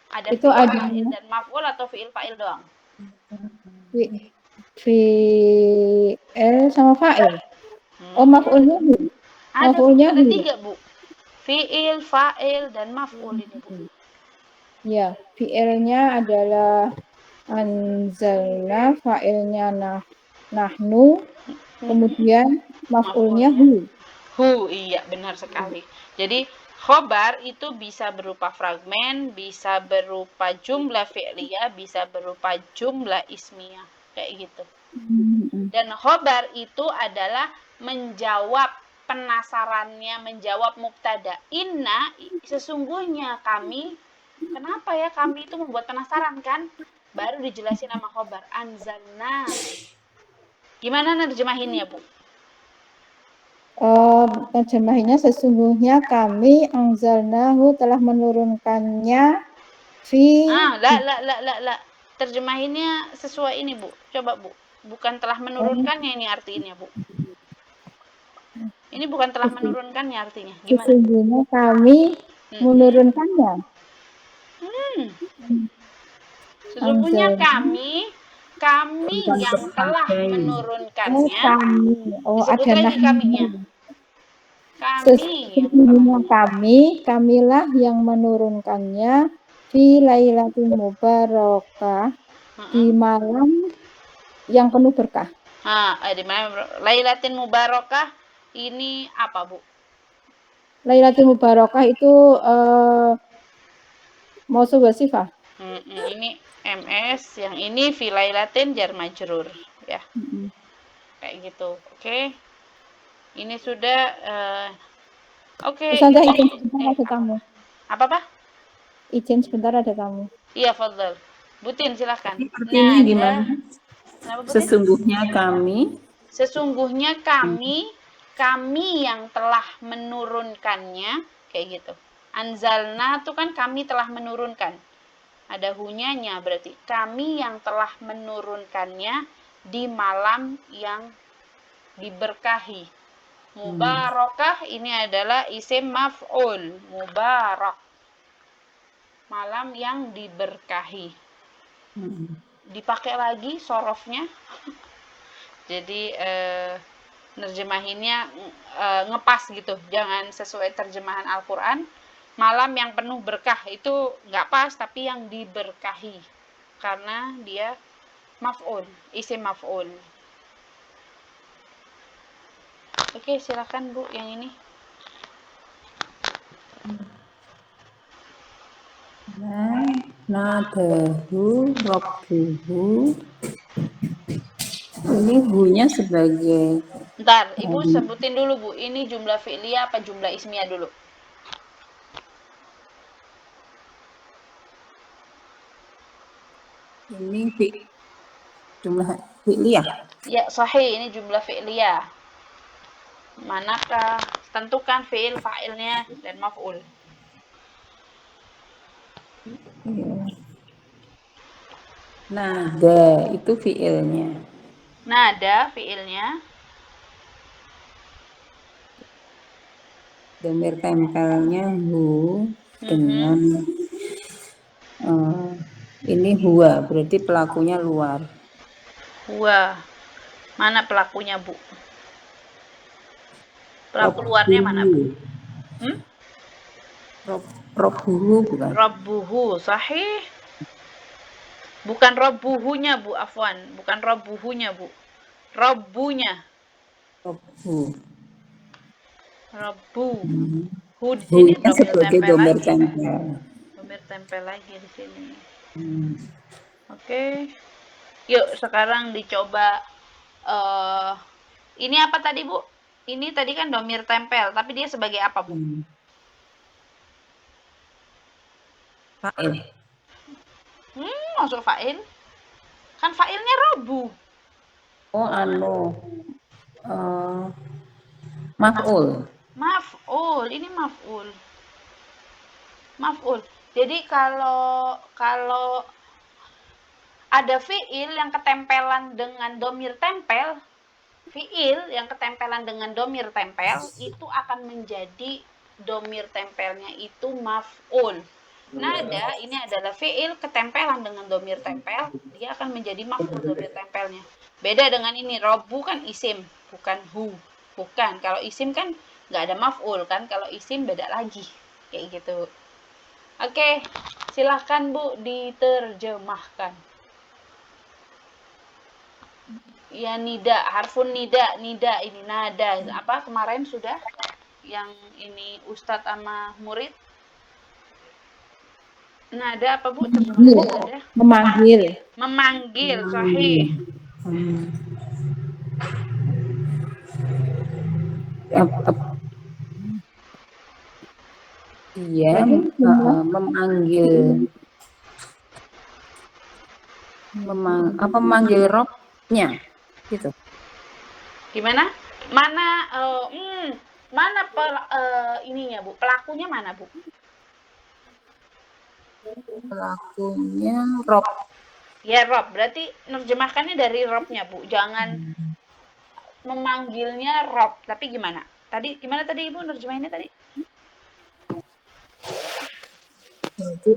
Ada itu fi'il ada fa'il dan maf'ul atau fi'il fa'il doang? fi'il sama fa'il. Oh, maf'ulnya hu. Ada, Bu. Maf'ulnya Ada hu. 3, Bu. Fi'il, fa'il, dan maf'ul ini, Bu. Ya, fi'ilnya adalah anzalna, fa'ilnya nahnu, kemudian maf'ulnya hu. Hu, iya, benar sekali. Jadi khobar itu bisa berupa fragmen, bisa berupa jumlah fi'liyah, bisa berupa jumlah ismiyah, kayak gitu. Dan khobar itu adalah menjawab penasarannya, menjawab mubtada. Inna, sesungguhnya kami, kenapa ya kami itu membuat penasaran kan? Baru dijelasin sama khobar. Anzalna. Gimana nerjemahinnya, Bu? Terjemahannya sesungguhnya kami anzalnahu telah menurunkannya fi La. Terjemahinnya sesuai ini, Bu. Coba, Bu. Bukan telah menurunkannya ini artinya, Bu. Ini bukan telah menurunkannya artinya. Gimana? Sesungguhnya kami menurunkannya. Sesungguhnya kami yang telah menurunkannya. Disebut lagi kaminya. Sesungguhnya kamilah yang menurunkannya fi lailatul mubarakah, di malam yang penuh berkah. Di mana Lailatul Mubarakah ini apa, Bu? Lailatul Mubarakah itu mausul wa sifah. Ini MS, yang ini fi lailatin jar majrur ya. Kayak gitu. Oke. Ini sudah oke. Ustazah, Ini izin sebentar ada tamu. apa? Izin sebentar ada tamu. Iya, fadhal. Butin silahkan. Artinya gimana? Kenapa Butin? Sesungguhnya kami. Sesungguhnya kami yang telah menurunkannya, kayak gitu. Anzalna itu kan kami telah menurunkan. Ada hunyanya, berarti kami yang telah menurunkannya di malam yang diberkahi. Mubarakah ini adalah isim maf'ul. Mubarak. Malam yang diberkahi. Dipakai lagi sorofnya. Jadi nerjemahinnya ngepas gitu. Jangan sesuai terjemahan Al-Quran. Malam yang penuh berkah itu nggak pas, tapi yang diberkahi. Karena dia maf'ul, isim maf'ul. Oke, silakan Bu yang ini. Nadahu rabbuhu. Ini hunya sebagai Ntar, Ibu sebutin dulu Bu, ini jumlah fi'liyah apa jumlah ismiyah dulu? ini jumlah fi'liyah. Ya, sahih, ini jumlah fi'liyah. Manakah? Tentukan fi'il, fa'ilnya, dan maf'ul. Nada itu fi'ilnya. Nada fi'ilnya. Dhamir tempelnya hu dengan ini huwa, berarti pelakunya luar. Huwa. Mana pelakunya, Bu? Pelaku luarnya mana, Bu? Rabbuhu bukan? Rabbuhu, sahih. Bukan rabbuhunya, Bu, afwan. Bukan rabbuhunya, Bu. Rabbunya. Rabbu. Rabbu. Hud ini Hunya sebagai dhamir tempel. Dhamir tempel lagi di sini. Oke. Yuk, sekarang dicoba ini apa tadi, Bu? Ini tadi kan dhamir tempel, tapi dia sebagai apa, Bu? Fa'il. Masuk fa'il. Kan fa'ilnya rabbu. Oh, maf'ul. Maf'ul, ini maf'ul. Maf'ul. Jadi kalau ada fi'il yang ketempelan dengan domir tempel, fi'il yang ketempelan dengan domir tempel itu akan menjadi domir tempelnya itu maf'ul. Nada ini adalah fi'il ketempelan dengan domir tempel, dia akan menjadi maf'ul domir tempelnya. Beda dengan ini, robbu kan isim, bukan hu. Bukan, kalau isim kan nggak ada maf'ul kan, kalau isim beda lagi. Kayak gitu. Oke, silahkan Bu diterjemahkan. Ya nida, harfun nida ini nada. Apa kemarin sudah yang ini Ustadz sama murid? Nada apa Bu terjemahnya nada? Memanggil. Memanggil, sahih. Dia memanggil robnya gitu. Gimana? Mana mana ininya Bu? Pelakunya mana Bu? Pelakunya rob. Ya rob, berarti nerjemahkannya dari robnya Bu. Jangan memanggilnya rob, tapi gimana? Tadi gimana tadi Ibu nerjemahinnya tadi? Jadi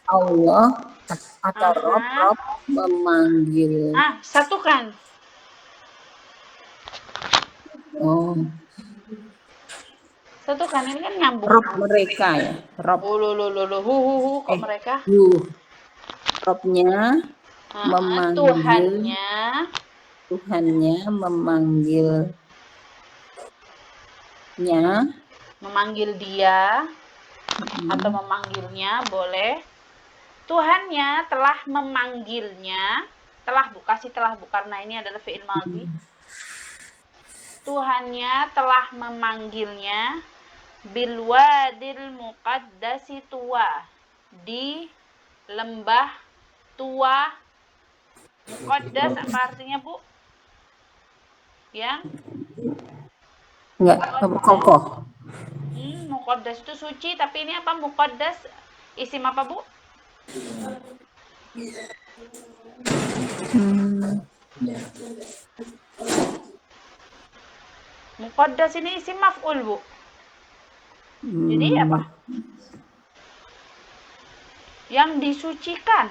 Allah atau Rob memanggil. Satukan. Oh. Satukan ini kan nyambung. Rob mereka ya. Rob. Kok mereka? Robnya memanggil. Tuhannya memanggilnya. Memanggil dia. atau memanggilnya boleh. Tuhannya telah memanggilnya. Telah bu, kasih telah bu, karena ini adalah fi'il madhi. Tuhannya telah memanggilnya bilwadil muqaddasi tuwa, di lembah tua. Muqaddas apa artinya bu? Yang Enggak, kokoh. muqaddas itu suci, tapi ini apa muqaddas? Isim apa bu? Muqaddas ini isim maf'ul bu. Jadi apa? Yang disucikan.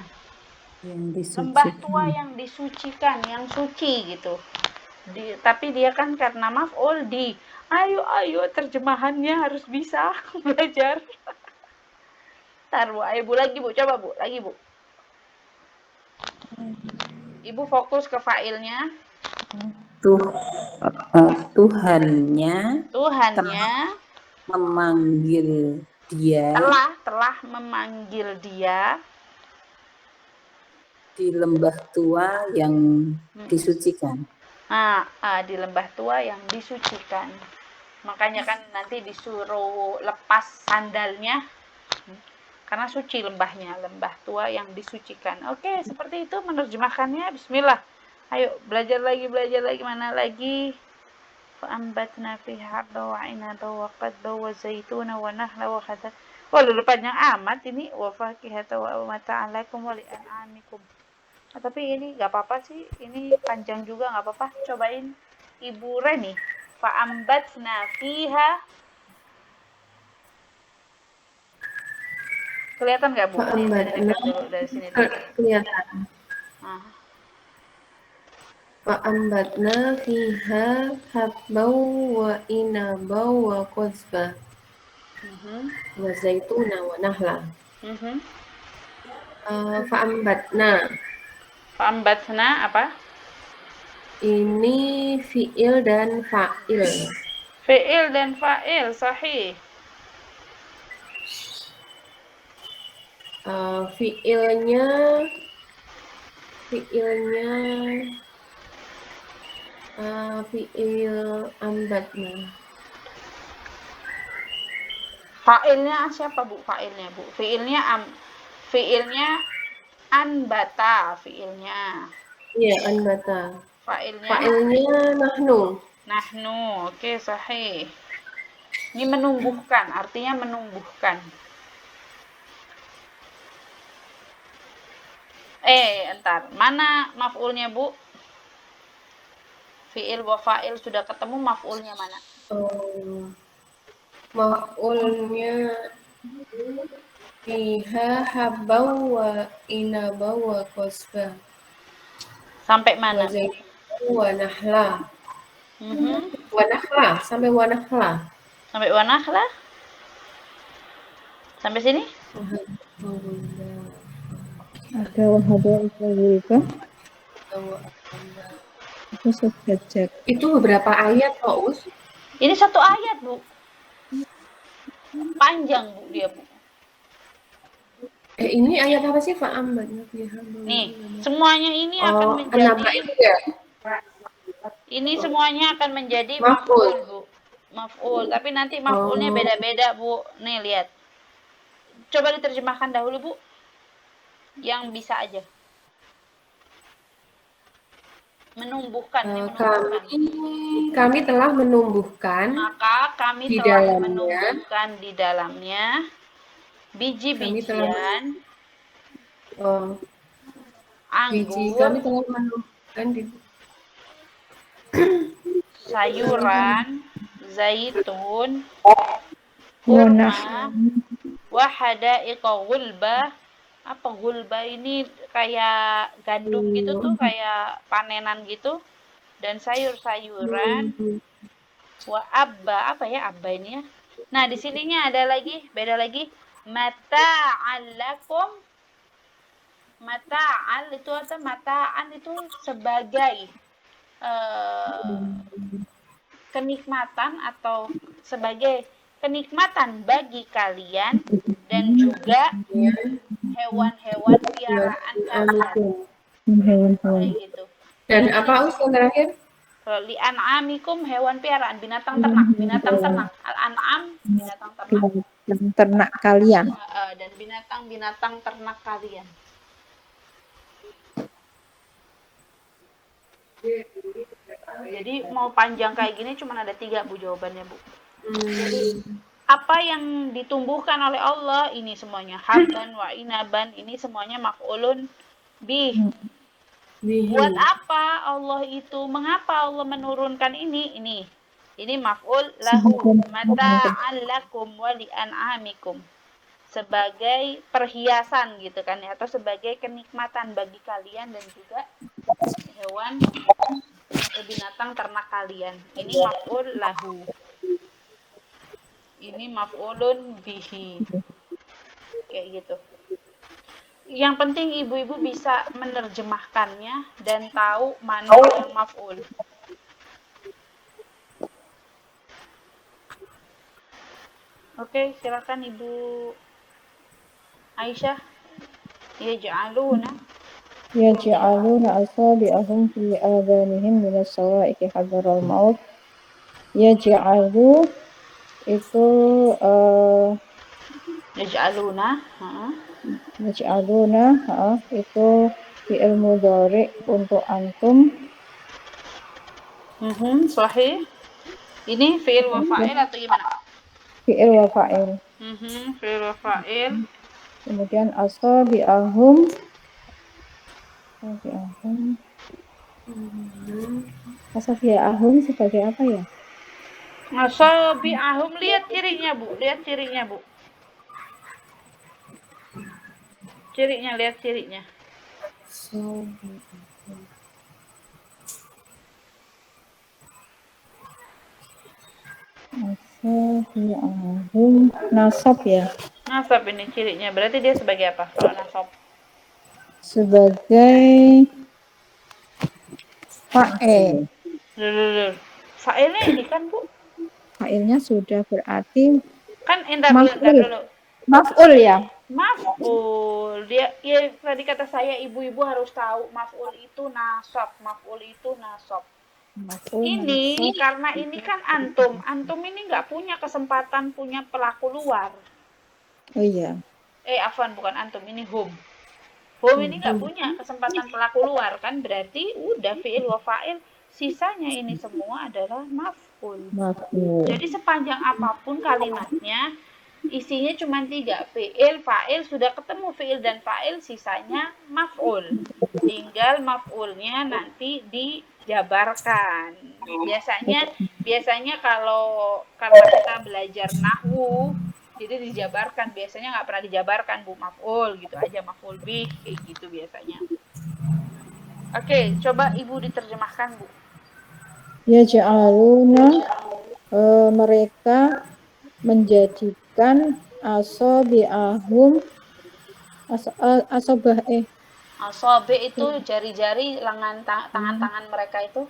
Lembah tua yang disucikan, yang suci gitu. Tapi dia kan karena maf'ul di. Ayo terjemahannya harus bisa belajar. Ntar bu, ayo bu lagi bu, coba bu, lagi bu. Ibu fokus ke fa'ilnya. Tuhannya memanggil dia. Telah memanggil dia Di lembah tua yang disucikan. Di lembah tua yang disucikan. Makanya kan nanti disuruh lepas sandalnya. Karena suci lembahnya, lembah tua yang disucikan. Oke, seperti itu menerjemahkannya. Bismillah. Ayo, belajar lagi. Mana lagi? Fa'ambatna fiha habba wa 'inaba wa qadba wa zaituna wa nahla wa khadha. Wah, lu panjang amat ini. Wa fakihata wa mata'an lakum wa li'an'amikum. Tapi ini nggak apa-apa sih, ini panjang juga nggak apa-apa. Cobain Ibu Reni. Fa'ambatna fiha. Kelihatan nggak bu? Dari sini dulu. Kelihatan. Fa'ambatna fiha habbaw wa inabaw wa qazba wa zaituna wa nahla. Fa'ambatna apa? Ini fi'il dan fa'il. Fi'il dan fa'il, sahih. Fi'ilnya fi'il ambatna. Fa'ilnya siapa bu? Fa'ilnya bu. Fi'ilnya anbata fi'ilnya. Iya, anbata. Fa'ilnya nahnu. Oke, sahih. Ini menumbuhkan, artinya menumbuhkan. Entar. Mana maf'ulnya, Bu? Fi'il wa fa'il sudah ketemu, maf'ulnya mana? Maf'ulnya fiha habbaw wa inabaw wa qasba. Sampai mana? Wa zaitun wa nahla. Wa nahla, sampai wa nahla. Sampai wa nahla? Sampai sini? Ada wahada itu sejak. Itu beberapa ayat kok, Us? Ini satu ayat, Bu. Panjang, Bu, dia, Bu. Ini ayat apa sih, fa'ambatna fiha? Nih, semuanya ini akan menjadi ini semuanya akan menjadi maf'ul, Bu. Maf'ul, tapi nanti maf'ulnya beda-beda, Bu. Nih, lihat. Coba diterjemahkan dahulu, Bu. Yang bisa aja. Menumbuhkan. Kami telah menumbuhkan. Maka kami telah menumbuhkan di dalamnya biji-bijian, anggur, kami telah menumbuhkan sayuran, zaitun, kurma, wahada'iqa gulbah. Apa gulbah ini? Kayak gandum gitu tuh, kayak panenan gitu. Dan sayur-sayuran. Wa abba, apa ya abba ini ya? Nah, di sininya ada lagi, beda lagi. Mata'an lakum. Mata'an itu apa? Mata'an itu sebagai kenikmatan atau sebagai kenikmatan bagi kalian dan juga hewan-hewan piaraan kalian. Kayak gitu. Dan apa Us yang terakhir? Li an'amikum hewan piaraan, binatang ternak, al-an'am binatang ternak. Ternak kalian. Dan binatang-binatang ternak kalian. Jadi mau panjang kayak gini cuma ada 3 Bu jawabannya Bu. Jadi apa yang ditumbuhkan oleh Allah ini semuanya habban wa inaban, ini semuanya maf'ulun bih. Buat apa Allah itu? Mengapa Allah menurunkan ini? Ini maf'ul lahu mata'an lakum wa li'an'amikum. Sebagai perhiasan gitu kan ya, atau sebagai kenikmatan bagi kalian dan juga hewan binatang ternak kalian. Ini maf'ul lahu. Ini maf'ulun bihi. Kayak gitu. Yang penting ibu-ibu bisa menerjemahkannya dan tahu mana yang maf'ul. Oke, silakan Ibu Aisyah. Yaj'aluna asabi'ahum fi adhanihim minas sawa'iqi hadaral maut. Yaj'alu itu yaj'aluna itu fi'il mudhari untuk antum. Sahih. Ini fi'il wa fa'il atau gimana? Fi'il wa fa'il. Fi'il wa fa'il. Kemudian asabi'ahum sebagai apa ya? Asabi'ahum, lihat cirinya Bu. Lihat cirinya. Nasab ya. Nasab ini cirinya. Berarti dia sebagai apa kalau nasab? Sebagai fa'il. Fa'ilnya ini kan Bu? Fa'ilnya sudah berarti kan dulu. Maf'ul ya. Maf'ul. Dia ya tadi kata saya ibu-ibu harus tahu maf'ul itu nasab. Ini karena ini kan antum. Antum ini nggak punya kesempatan punya pelaku luar. Oh iya. Afwan, bukan antum, ini hum. Hum ini nggak punya kesempatan pelaku luar kan, berarti udah fi'il wa fa'il. Sisanya ini semua adalah maf'ul. Jadi sepanjang apapun kalimatnya, isinya cuma 3. Fi'il, fa'il, sudah ketemu fi'il dan fa'il, sisanya maf'ul. Tinggal maf'ulnya nanti dijabarkan. Biasanya kalau karena kita belajar nahwu, jadi dijabarkan. Biasanya nggak pernah dijabarkan Bu, maf'ul gitu aja, maf'ul bih kayak gitu biasanya. Oke, coba Ibu diterjemahkan Bu. Yaj'aluna mereka menjadikan asabi'ahum asabi itu jari-jari lengan tangan-tangan mereka itu.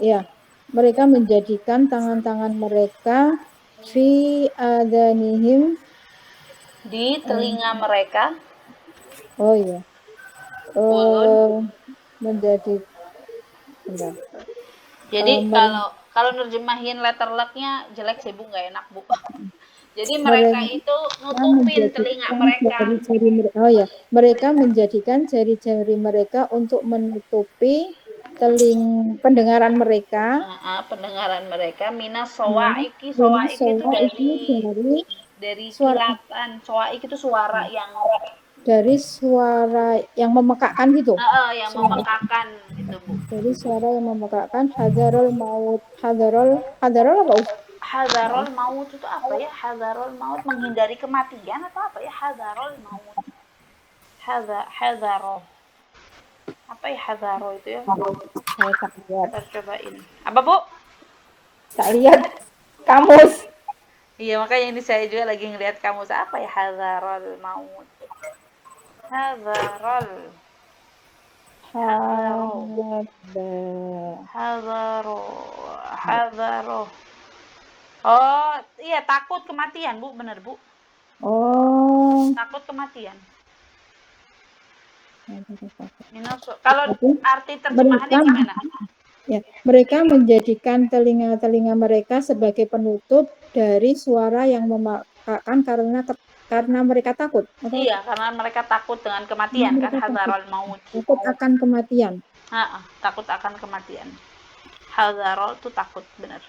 Ya, mereka menjadikan tangan-tangan mereka fi adanihim di telinga mereka. Oh iya. Menjadi Jadi kalau nerjemahin letter luck-nya jelek sih Bu, nggak enak Bu. Jadi mereka itu nutupin telinga mereka. Mereka menjadikan jari-jari mereka untuk menutupi pendengaran mereka. Pendengaran mereka minas sawaiki. Sawaik itu dari kilatan. Sawaik itu suara yang dari suara yang memekakkan gitu. Yang memekakkan gitu Bu. Dari suara yang memekakkan. Hadarul maut. Hadarul apa? Hadarul maut itu apa ya? Hadarul maut menghindari kematian atau apa ya? Hadarul maut. Hadaro. Apa ya hadaro itu ya? Saya tak lihat. Cobain. Apa Bu? Tak lihat kamus. Iya, makanya ini saya juga lagi ngelihat kamus. Apa ya hadarul maut? Hadaro. Oh, iya takut kematian, Bu. Bener, Bu. Oh. Takut kematian. Kalau Tapi arti terjemahannya mereka gimana? ya, mereka menjadikan telinga-telinga mereka sebagai penutup dari suara yang memakakan karena mereka takut. Atau Iya, karena mereka takut dengan kematian kan, mereka hadzarul maut. takut akan kematian. Takut akan kematian. Hadzarul itu takut, benar.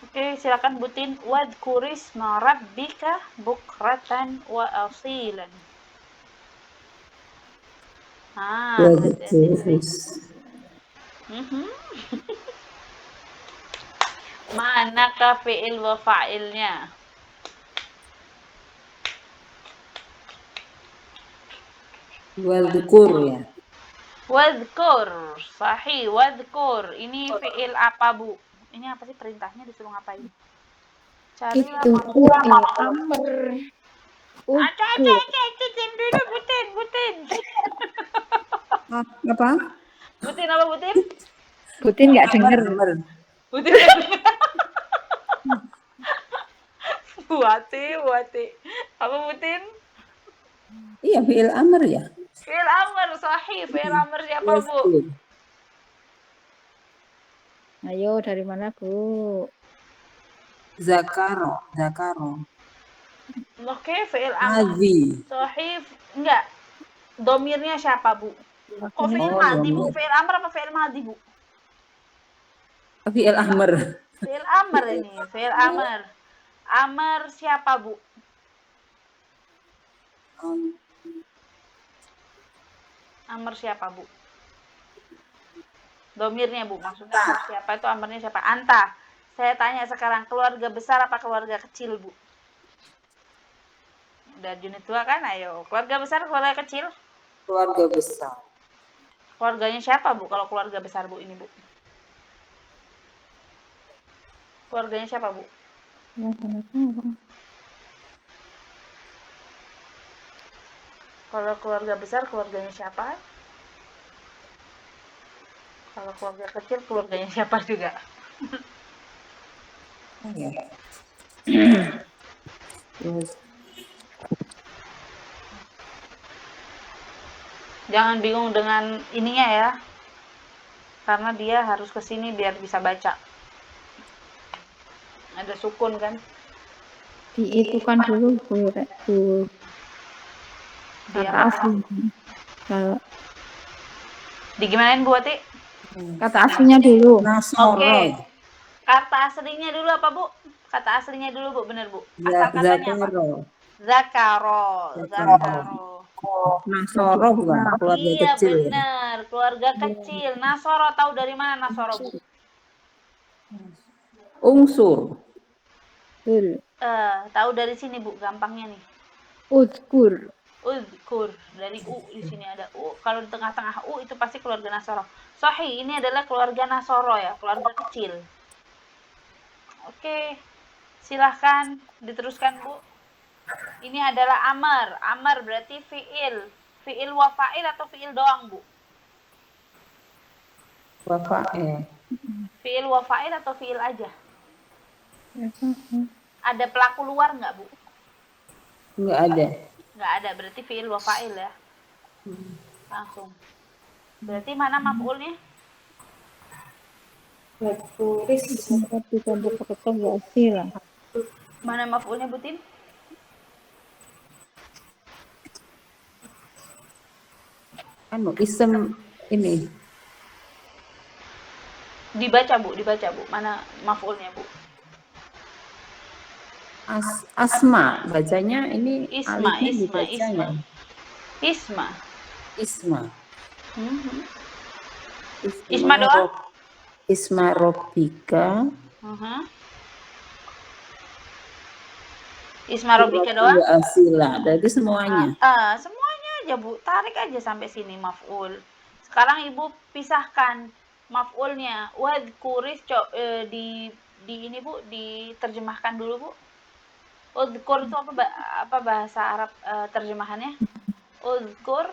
Oke, silakan Butin. Wadhkurisma rabbika bukratan wa asilan. Wadhkurus. Manakah fi'il wa fa'ilnya? Wadhkur ya. Wadhkur. Sahih, wadhkur. Ini fi'il apa, Bu? Ini apa sih perintahnya disuruh ngapain? Carilah Itu makhluk. amr. Butin dulu, Butin. Apa? Butin apa, Butin? Butin nggak dengar. Butin. Buati. Apa, Butin? Iya, fi'il amr ya. Fi'il amr, sahih. Fi'il amr siapa, Bu? Ayo, dari mana, Bu? Zakaro. Oke, fi'il amr. Madhi. Sahih. Enggak. Domirnya siapa, Bu? Kok fi'il madhi, Bu? Fi'il amr apa fi'il madhi, Bu? Fi'il amr. Fi'il amr ini. Fi'il amr. Amr siapa, Bu? Amr siapa, Bu? Domirnya, Bu. Maksudnya amr siapa itu, amrnya siapa? Anta. Saya tanya sekarang, keluarga besar apa keluarga kecil, Bu? Udah unit 2 kan? Ayo. Keluarga besar, keluarga kecil? Keluarga besar. Keluarganya siapa, Bu? Kalau keluarga besar, Bu, ini, Bu. Keluarganya siapa, Bu? Kalau keluarga besar, keluarganya siapa? Kalau keluarga kecil, keluarganya siapa juga? Ya. Jangan bingung dengan ininya ya. Karena dia harus ke sini biar bisa baca. Ada sukun kan? Diitukan dulu, Bu. Kata asli. Kalau Digimanain, Bu Ati? kata aslinya dulu. Nasoro. Oke. Kata aslinya dulu apa, Bu? Kata aslinya dulu, Bu. Bener, Bu. Asal katanya apa? Zakaro. Nasoro bukan keluarga Iya, kecil. bener. Keluarga kecil. Nasoro, tahu dari mana Nasoro, Bu? Unsur. Tahu dari sini, Bu. Gampangnya nih. Udkur. Udkur. Dari U. Di sini ada U. Kalau di tengah-tengah U, itu pasti keluarga Nasoro. Sahih, ini adalah keluarga Nasoro ya. Keluarga kecil. Oke. Silahkan diteruskan, Bu. Ini adalah amar. Amar berarti fi'il. Fi'il wa fa'il atau fi'il doang, Bu? Wafa'il. Fi'il wa fa'il atau fi'il aja? Ada pelaku luar nggak, Bu? Enggak ada. Nggak ada, berarti fi'il wa fa'il ya. Langsung. Berarti mana maf'ulnya? Mana maf'ulnya, Butin? Isem ini. Dibaca, Bu. Mana maf'ulnya, Bu? Asma. Bacanya ini Isma. Isma doang? Isma Robbika. Isma Robbika doang? Asila. Berarti semuanya. Semuanya aja, Bu. Tarik aja sampai sini maf'ul. Sekarang Ibu pisahkan maf'ulnya. Wadhkuris di ini, Bu, diterjemahkan dulu, Bu. Udhkur itu apa bahasa Arab terjemahannya? Udhkur.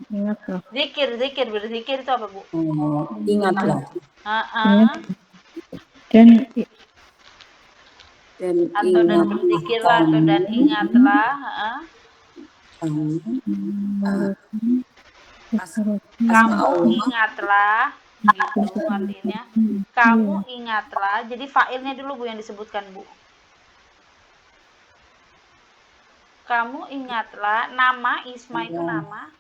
Ingatlah. Zikir, berzikir itu apa, Bu? Ingatlah. Dan Dan atau dan berzikirlah atau dan ingatlah. kamu asma Kamu Allah. ingatlah, gitu artinya. Kamu ingatlah. Jadi fa'ilnya dulu Bu yang disebutkan Bu. Kamu ingatlah, nama isma itu nama.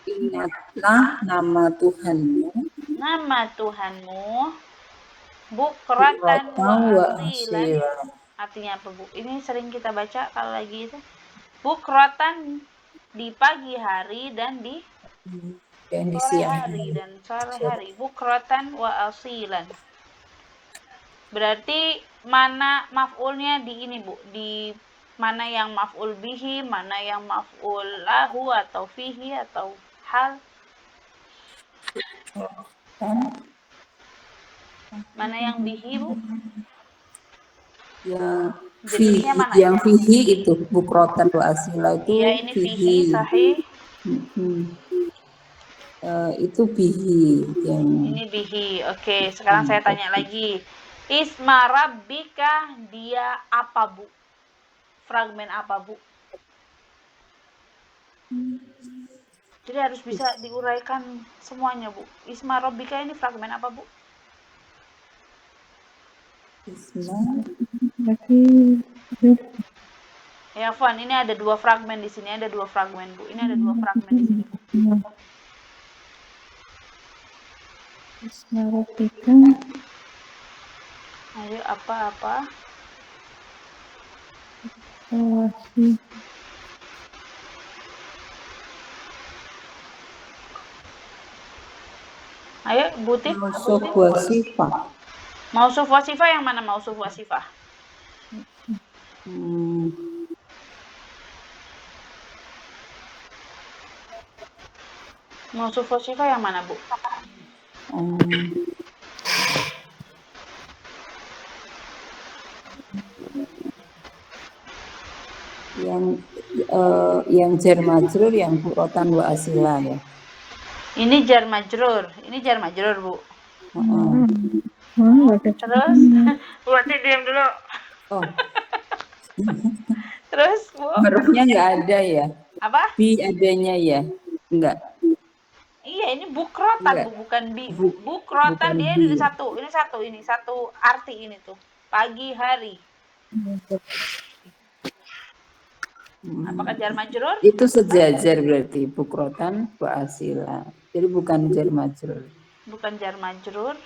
Ingatlah nama Tuhanmu Nama Tuhanmu bukratan wa asilan. Artinya apa Bu? Ini sering kita baca kalau lagi itu. Bukratan di pagi hari dan di dan di sore siang hari dan sore hari. Bukratan wa asilan. Berarti mana maf'ulnya di ini Bu? Di mana yang maf'ul bihi, mana yang maf'ul lahu atau fihi atau hal? Mana yang bihi Bu? Jadinya mana? Yang fihi itu bukrotan wa asila itu Iya, ini fihi sahih. Itu bihi yang Ini bihi. Oke, sekarang saya tanya lagi. Isma rabbika dia apa Bu? Fragmen apa Bu? Jadi harus bisa diuraikan semuanya Bu. Isma rabbika ini fragmen apa Bu? isma Ya, Van, ini ada 2 fragmen di sini, ada 2 fragmen Bu. Ini ada 2 fragmen di sini Bu. Isma rabbika Ayo apa-apa? Tawasi. Ayo, Butif. mausuf wa sifah. Mausuf wa sifah yang mana mausuf wa sifah? Mausuf wa sifah yang mana Bu? Yang jar majrur yang bukrotan wa asila ya. Ini jar majrur. Ini jar majrur Bu. Terus, berarti diam dulu. Oh, Terus Bu? hurufnya nggak ada ya? Apa? Bi adanya ya? Enggak. Iya, ini bukrotan Bu, bukan bi. Bukrotan bukan dia bi. ini satu arti ini tuh. Pagi hari. Apakah jar majrur? Itu sejajar berarti bukrotan wa asila. Jadi bukan jar majrur. Bukan jar majrur.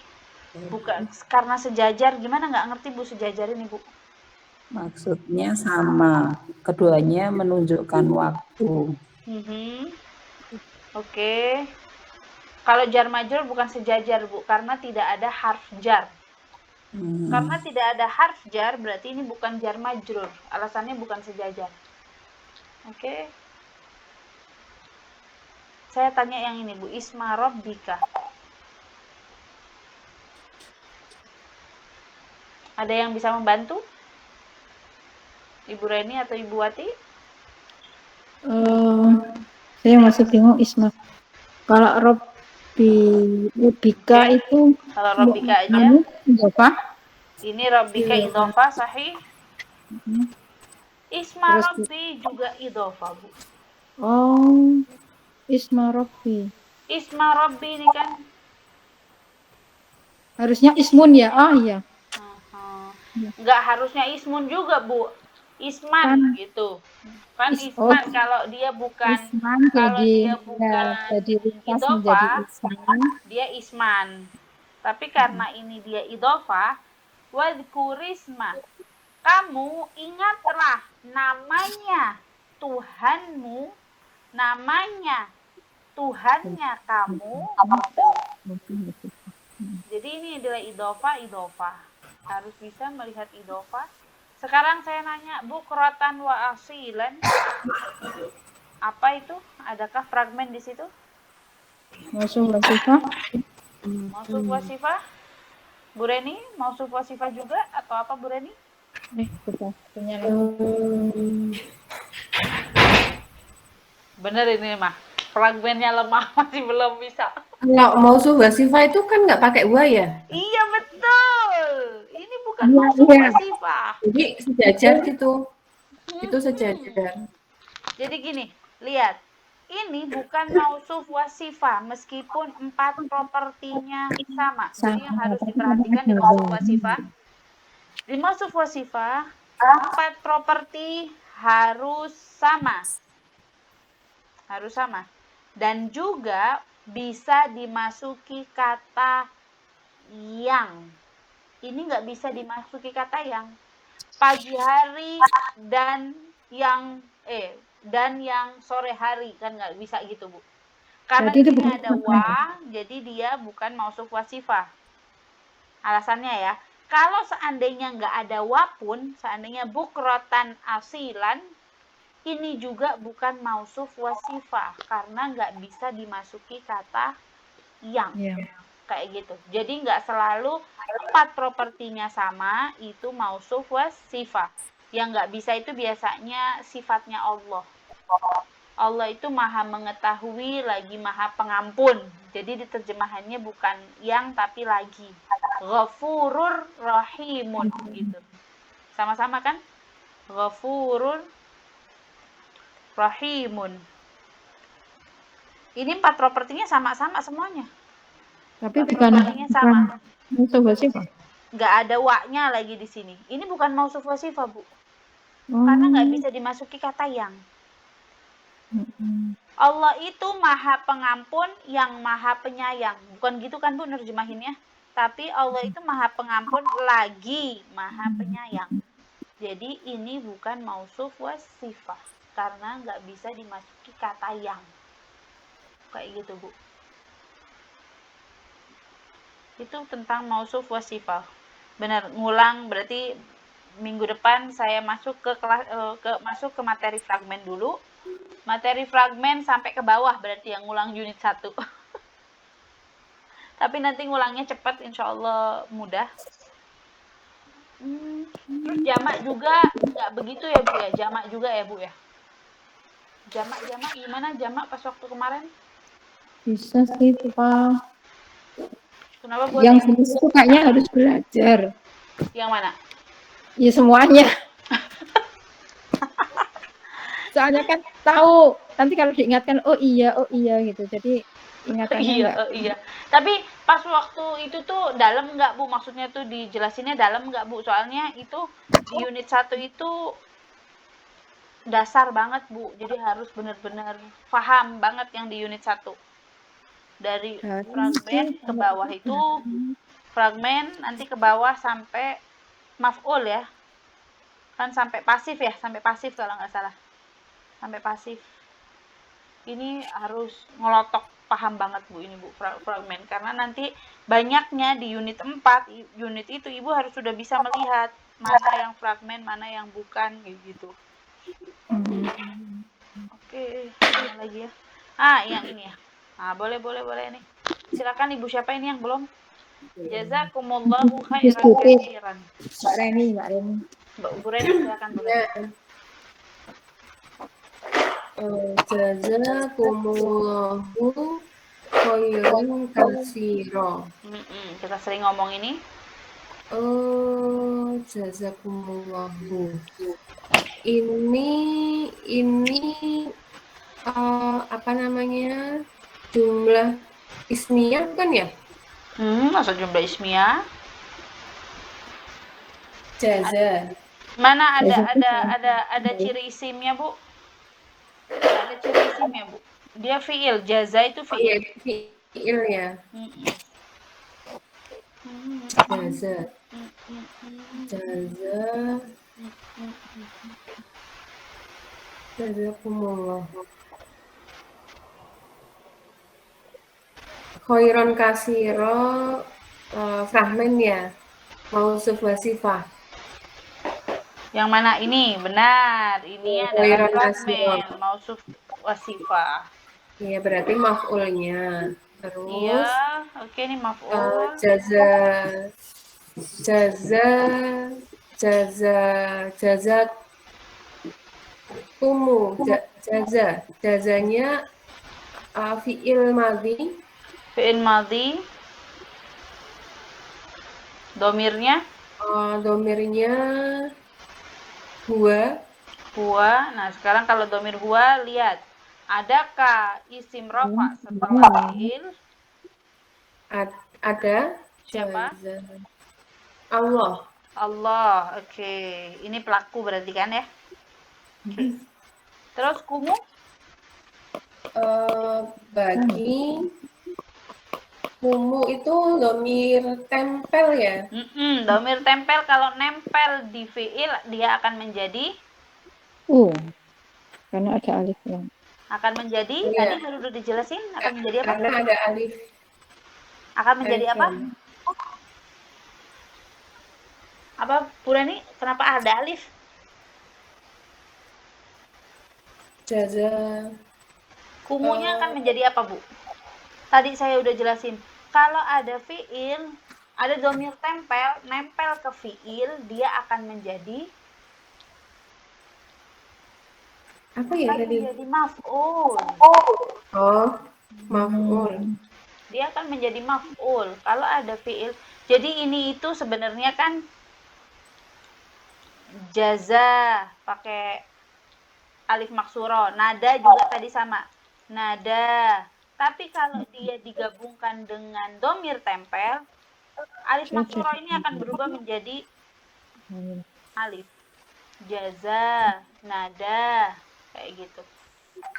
Bukan karena sejajar. Gimana nggak ngerti Bu sejajar ini Bu? Maksudnya sama. Keduanya menunjukkan waktu. Oke. Kalau jar majrur bukan sejajar Bu, karena tidak ada harf jar. Karena tidak ada harf jar, berarti ini bukan jar majrur. Alasannya bukan sejajar. Oke. Saya tanya yang ini Bu, isma rabbika. Ada yang bisa membantu? Ibu Reni atau Ibu Wati? Saya masih bingung Isma. Kalau Rabbika itu Kalau Rabbika aja. Apa? Ini Rabbika idhofah sahih. Isma Rabbi juga idhofah Bu. Oh, Isma Rabbi. Isma Rabbi ini kan Harusnya ismun ya? Ah iya. Nggak harusnya ismun juga Bu. Isman gitu. Kan isman kalau dia bukan Isman kalau jadi, dia bukan jadi idhofah, isman. dia isman. Tapi karena ini dia idhofah, wadhkurisma. Kamu ingatlah namanya Tuhanmu, namanya Tuhannya kamu. Jadi ini adalah idhofah. Harus bisa melihat idhofah. Sekarang saya nanya, bukrotan wa asilan. Apa itu? Adakah fragmen di situ? Mausuf wa sifah. Mausuf wa sifah? Bu Reni, mausuf wa sifah juga atau apa Bu Reni? Bener ini mah. Fragmennya lemah, masih belum bisa. Kalau mausuf wa sifah itu kan nggak pakai wa ya? Iya betul. Ini bukan bukan Iya, mausuf iya. wasifah. Jadi sejajar gitu. Itu Hmm. sejajar. Jadi gini, lihat. Ini bukan mausuf wasifah meskipun 4 propertinya sama. Jadi yang harus diperhatikan di mausuf wasifah. Di mausuf wasifah 4 properti harus sama. Harus sama. Dan juga bisa dimasuki kata yang. Ini nggak bisa dimasuki kata yang. Pagi hari dan yang sore hari kan nggak bisa gitu, Bu. Karena Berarti di itu sini bukan ada wa, jadi dia bukan mausuf wasifah. Alasannya ya, kalau seandainya nggak ada wa pun, seandainya bukrotan asilan, ini juga bukan mausuf wasifah karena nggak bisa dimasuki kata yang. Iya. Kayak gitu. Jadi nggak selalu 4 propertinya sama itu mausuf wasifah. Yang nggak bisa itu biasanya sifatnya Allah. Allah itu maha mengetahui lagi maha pengampun. Jadi diterjemahannya bukan yang tapi lagi. Ghafurur rahimun gitu. Sama-sama kan? Ghafurur rahimun. Ini 4 propertinya sama-sama semuanya. Tapi 4 bukan propertinya sama. mausuf wasifah. Nggak ada wa-nya lagi di sini. Ini bukan mausuf wasifah, Bu. Oh. Karena nggak bisa dimasuki kata yang. Allah itu maha pengampun yang maha penyayang. Bukan gitu kan, Bu, nerjemahinnya? Tapi Allah itu maha pengampun lagi maha penyayang. Jadi ini bukan mausuf wasifah. Karena nggak bisa dimasuki kata yang. Kayak gitu, Bu. Itu tentang mausuf wasifah. Benar, ngulang berarti minggu depan saya masuk ke kelas masuk ke materi fragmen dulu. Materi fragmen sampai ke bawah berarti yang ngulang unit 1. Tapi nanti ngulangnya cepat, insya Allah mudah. Terus jamak juga nggak begitu ya, Bu ya? Jamak juga ya, Bu ya? Jamak gimana jamak pas waktu kemarin? Bisa sih, Pak. Kenapa buat Yang jenis itu kayaknya harus belajar. yang mana? Ya semuanya. Soalnya kan tahu nanti kalau diingatkan oh iya gitu. Jadi ingatannya Iya, enggak. iya. Tapi pas waktu itu tuh dalam nggak, Bu? Maksudnya tuh dijelasinnya dalam nggak, Bu? Soalnya itu di unit 1 itu dasar banget, Bu. Jadi harus benar-benar paham banget yang di unit 1. Dari fragmen ke bawah itu fragmen nanti ke bawah sampai maf'ul ya. Kan sampai pasif ya, sampai pasif kalau nggak salah. Sampai pasif. Ini harus ngelotok paham banget, Bu, ini, Bu, fragmen. Karena nanti banyaknya di unit 4, unit itu Ibu harus sudah bisa melihat mana yang fragmen, mana yang bukan, gitu. Oke, mana lagi ya? Yang ini ya. Boleh nih. Silakan Ibu, siapa ini yang belum? Jazakumullahu khairan katsiran. Mbak Reni. Mbak Bu Reni, silakan Bu Reni. Jazakumullahu khairan katsira. Kita sering ngomong ini. Jazakumullahu. Ini apa namanya? Jumlah ismiyah kan ya? Masa jumlah ismiyah? Jaza. Mana ada ciri isimnya, Bu? Ada ciri isimnya, Bu. Dia fiil, jaza itu fiil. Fiil ya. Jaza. Jazakumullah. Khairan kasiro fragmen ya. Mausuf wasifah. Yang mana ini? Benar. Ini adalah fragmen mausuf wasifah. Iya, berarti maf'ulnya. Terus iya, oke, ini maf'ul. Jazanya fi'il madhi. Domirnya Domirnya huwa. Huwa. Nah, sekarang kalau domir huwa, lihat. Adakah isim rofa setelah Iya. fiil? Ada. Siapa? Jaza. Allah. Allah. Oke. Ini pelaku berarti kan ya? Oke. Terus kumu? Bagi kumu itu domir tempel ya. Domir tempel, kalau nempel di fiil, dia akan menjadi Karena ada alif yang. tadi Iya. baru udah dijelasin, akan menjadi apa? Karena ada alif. Akan menjadi Alif apa? lam. Apa, Bu Rani? Kenapa ada alif? Jaza. Kumunya akan menjadi apa, Bu? Tadi saya udah jelasin. Kalau ada fiil, ada domir tempel, nempel ke fiil, dia akan menjadi Apa ya tadi? menjadi maf'ul. Maf'ul. Dia akan menjadi maf'ul. Kalau ada fiil. Jadi ini itu sebenarnya kan jaza pakai alif maksuro. Nada juga tadi sama. Nada. Tapi kalau dia digabungkan dengan domir tempel, alif maksuro ini akan berubah menjadi alif. Jaza, nada, kayak gitu.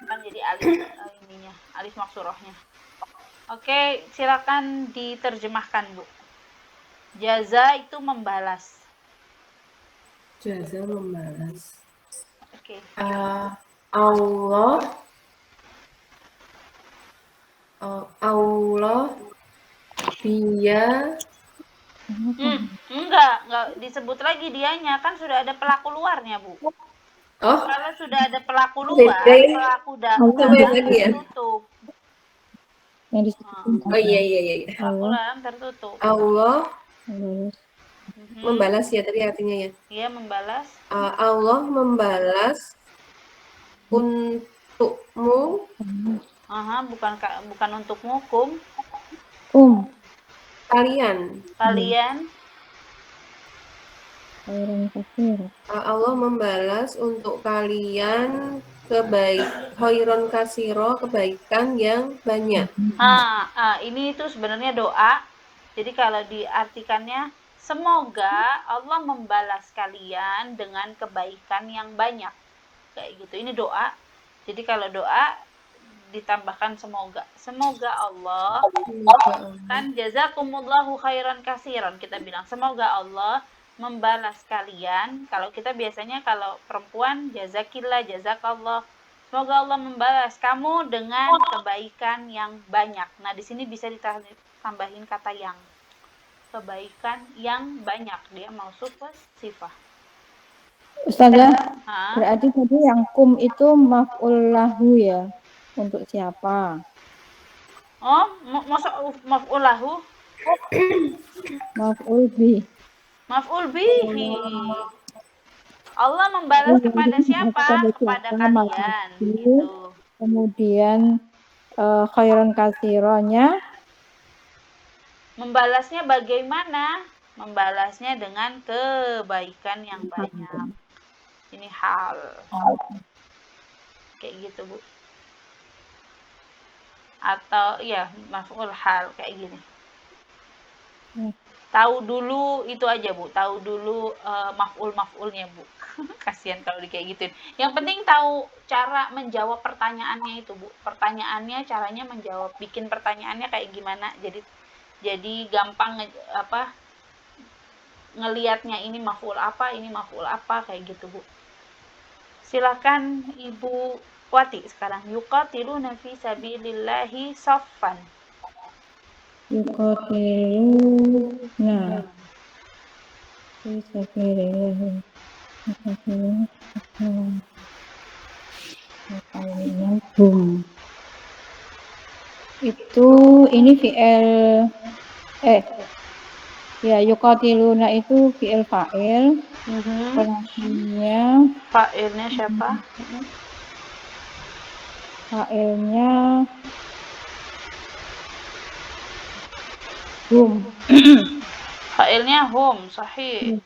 Kan jadi alif ininya, alif maksurohnya. Oke, silakan diterjemahkan, Bu. Jaza itu membalas. Jaza membalas. Oke. Allah dia Enggak disebut lagi dianya, kan sudah ada pelaku luarnya, Bu. Kalau sudah ada pelaku luar, pelaku dalam tertutup. Yang disebut iya. Pelaku dalam tertutup. Allah membalas ya tadi artinya ya. Iya, membalas. Allah membalas untukmu. Bukan untukmu, kum. Kalian. Allah membalas untuk kalian khairon kasiro, kebaikan yang banyak. Ini itu sebenarnya doa. Jadi kalau diartikannya, semoga Allah membalas kalian dengan kebaikan yang banyak. Kayak gitu. Ini doa. Jadi kalau doa ditambahkan semoga. Semoga Allah kan jazakumullahu khairan kasiran, kita bilang semoga Allah membalas kalian. Kalau kita biasanya kalau perempuan jazakillah, jazakallah. Semoga Allah membalas kamu dengan kebaikan yang banyak. Nah, di sini bisa ditambahin kata yang. Kebaikan yang banyak, dia mausuf sifah. Ustazah, berarti tadi yang kum itu maf'ul lahu ya? Untuk siapa? Maf'ul lahu? Maf'ul bi. Maf'ul bihi. Allah membalas kepada siapa? Kepada kalian. Gitu. Kemudian khairan kasironya. Membalasnya bagaimana? Membalasnya dengan kebaikan yang banyak. Ini hal. Kayak gitu, Bu. Atau ya maf'ul hal kayak gini. Tahu dulu itu aja, Bu. Tahu dulu maf'ulnya, Bu. Kasihan kalau kayak gituin. Yang penting tahu cara menjawab pertanyaannya itu, Bu. Pertanyaannya, caranya menjawab, bikin pertanyaannya kayak gimana. Jadi gampang ngelihatnya, ini maf'ul apa kayak gitu, Bu. Silakan Ibu Wati sekarang. Yuqatiluna fi sabilillahi saffan. Yuqatiluna fi sabilillahi. Itu ini fi'il ya yuqatiluna itu fi'il fa'il. Fa'ilnya siapa? Fa'ilnya hum. Fa'ilnya hum, sahih.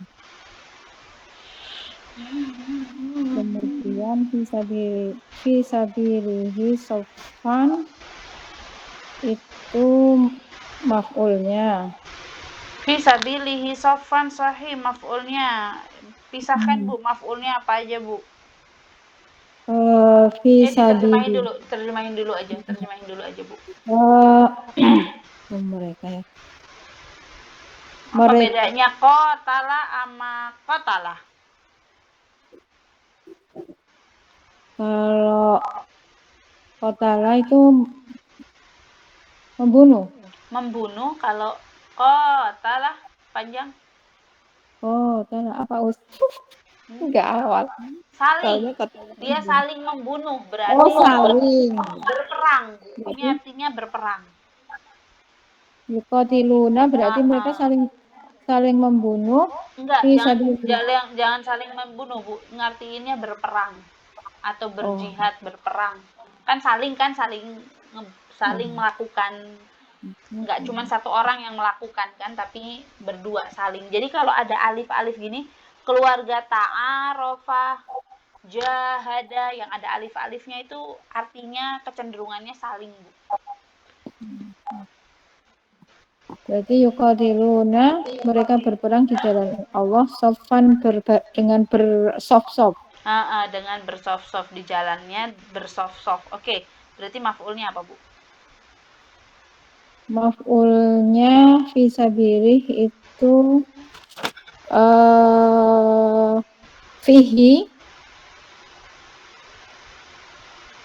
Kemudian fisabilihi sofan itu maf'ulnya. Fisabilihi sofan, sahih, maf'ulnya. Pisahkan Bu, maf'ulnya apa aja Bu? Fisabilihi terjemahin dulu aja Bu. mereka ya. Apa Mereka bedanya qatala sama qatala? kalau qatala itu membunuh. Membunuh, kalau qatala panjang. Oh, qatala apa enggak awal. Saling. Soalnya qatala. Dia saling membunuh, Oh, berarti saling. berperang. Ini Berarti artinya berperang. yuqatiluna berarti mereka saling membunuh. Enggak, Fisabilillah. jangan saling membunuh, Bu. Ngartiinnya berperang atau Oh, berjihad, berperang. Kan saling saling melakukan, enggak cuma satu orang yang melakukan kan, tapi berdua saling. Jadi kalau ada alif-alif gini, keluarga ta'arofah, jahada, yang ada alif-alifnya itu artinya kecenderungannya saling, Bu. Berarti yuqatiluna mereka berperang di jalan Allah sofan dengan bersof-sof. Dengan bersof-sof di jalannya, bersof-sof. Oke, berarti maf'ulnya apa, Bu? Maf'ulnya fisabilih itu fihi,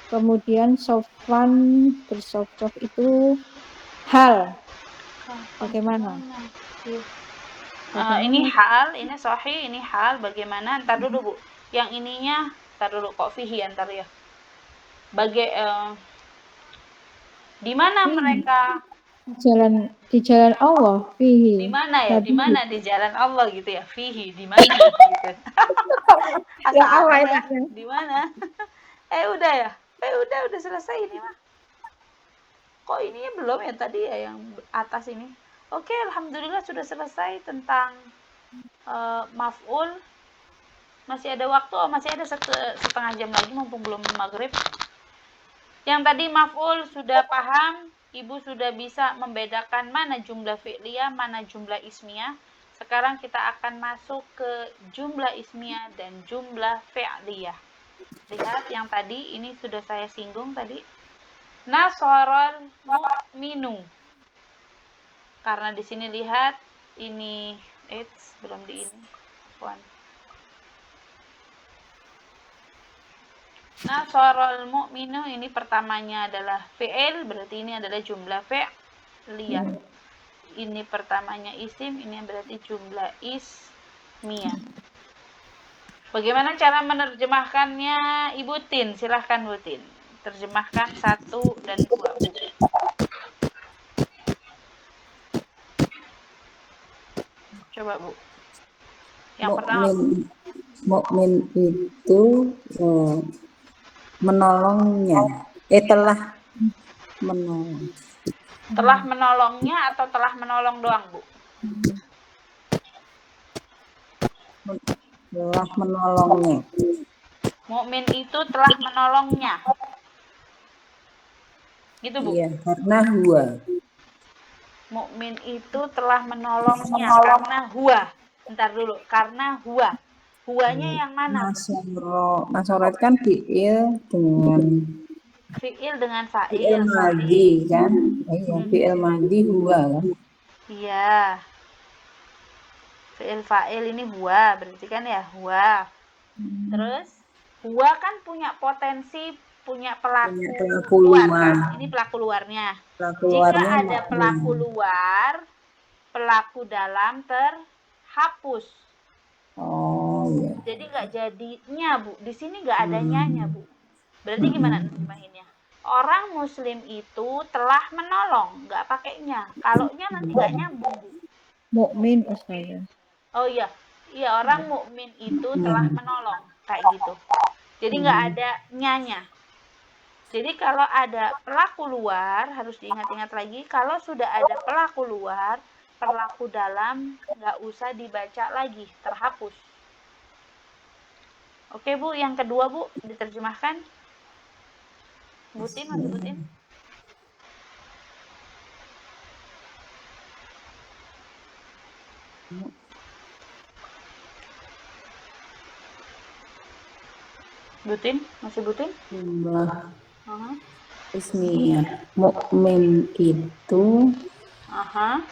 kemudian sofan bersof-sof itu hal. Bagaimana? Ini hal, ini sahih, ini hal. Bagaimana? Ntar dulu, Bu. Yang ininya, ntar dulu kok fihi ntar ya. Di mana mereka? Di jalan Allah fihi. Di mana ya? Di Nabi. mana di jalan Allah gitu ya? Fihi, di mana gitu. Ya apa ya? itu? Di mana? Udah ya? Udah selesai ini mah. Kok ininya belum ya tadi ya yang atas ini? Oke, alhamdulillah sudah selesai tentang maf'ul. Masih ada waktu, masih ada setengah jam lagi mumpung belum maghrib. Yang tadi maf'ul sudah paham, Ibu sudah bisa membedakan mana jumlah fi'liyah, mana jumlah ismiyah. Sekarang kita akan masuk ke jumlah ismiyah dan jumlah fi'liyah. Lihat yang tadi, ini sudah saya singgung tadi. Nasarul mu'minu. Karena di sini lihat, ini, belum di ini. Nasarul mu'minu, ini pertamanya adalah fi'il, berarti ini adalah jumlah fi'liyah. Ini pertamanya isim, ini berarti jumlah ismiyah. Bagaimana cara menerjemahkannya, Ibu Tin? Silahkan Bu Tin. Terjemahkan 1 dan 2. Coba Bu. Yang pertama. Mukmin itu menolongnya. Telah menolong. Telah menolongnya atau telah menolong doang, Bu? Telah menolongnya. Mukmin itu telah menolongnya. Gitu, Bu? Iya, karena huwa. Mukmin itu telah menolongnya karena huwa. Bentar dulu, karena huwa. Huwanya yang mana? Nasoro itu kan fi'il dengan Fi'il dengan fa'il. fi'il madhi kan? Iya, fi'il madhi huwa kan? Iya. Fi'il fa'il ini huwa, berarti kan ya huwa. Terus huwa kan punya potensi, punya pelaku luar kan? Ini pelaku luarnya. Jika ada pelaku luar, pelaku dalam terhapus. Oh iya. Jadi nggak jadinya, Bu. Di sini nggak ada nyanya, Bu. Berarti gimana nerjemahinnya? Orang muslim itu telah menolong, nggak pakai nya. Kalau nya nanti nggak nyambung, Bu. Mukmin Ustazah. Oh iya, orang mukmin itu telah menolong, kayak gitu. Jadi nggak ada nyanya. Jadi kalau ada pelaku luar, harus diingat-ingat lagi, kalau sudah ada pelaku luar, pelaku dalam nggak usah dibaca lagi, terhapus. Oke Bu, yang kedua Bu, diterjemahkan. Butin, masih Butin? Butin, masih Butin? Jumlah Aha. ismiyah. Mukmin itu Aha.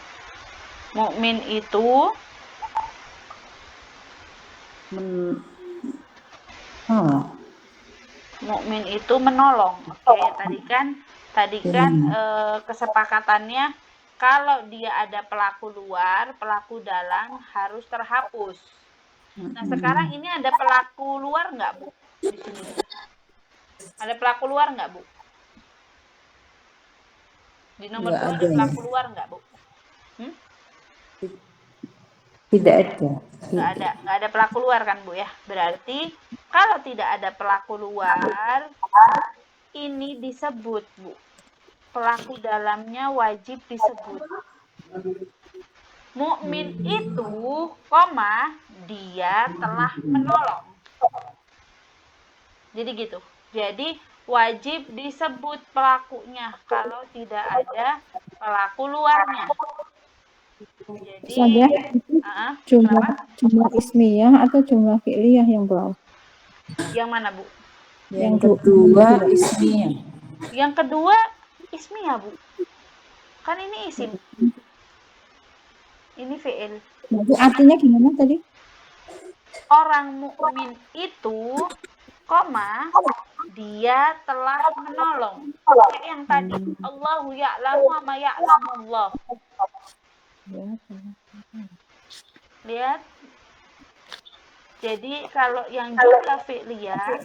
Mukmin itu mukmin itu menolong. Oke, tadi kan kesepakatannya kalau dia ada pelaku luar, pelaku dalam harus terhapus. Nah, sekarang ini ada pelaku luar nggak, Bu? Di sini. Ada pelaku luar nggak, Bu? Di nomor nggak 2 ada ada ya? pelaku luar nggak, Bu? Tidak ada. Nggak ada pelaku luar kan, Bu ya? Berarti kalau tidak ada pelaku luar, ini disebut, Bu. Pelaku dalamnya wajib disebut. Mukmin itu, dia telah menolong. Jadi gitu. Jadi wajib disebut pelakunya kalau tidak ada pelaku luarnya. Jadi, Saja jumlah kenapa? ismiyah atau jumlah fi'liyah yang bawah? Yang mana, Bu? Yang kedua ismiyah. Yang kedua ismiyah, Bu. Kan ini isim. Ini fi'il. Jadi artinya gimana tadi? Orang mukmin itu, dia telah menolong. Kayak yang tadi, Allahu ya'lamu wa ma ya'lamullah. Lihat. Jadi kalau yang jumlah fi'liyah,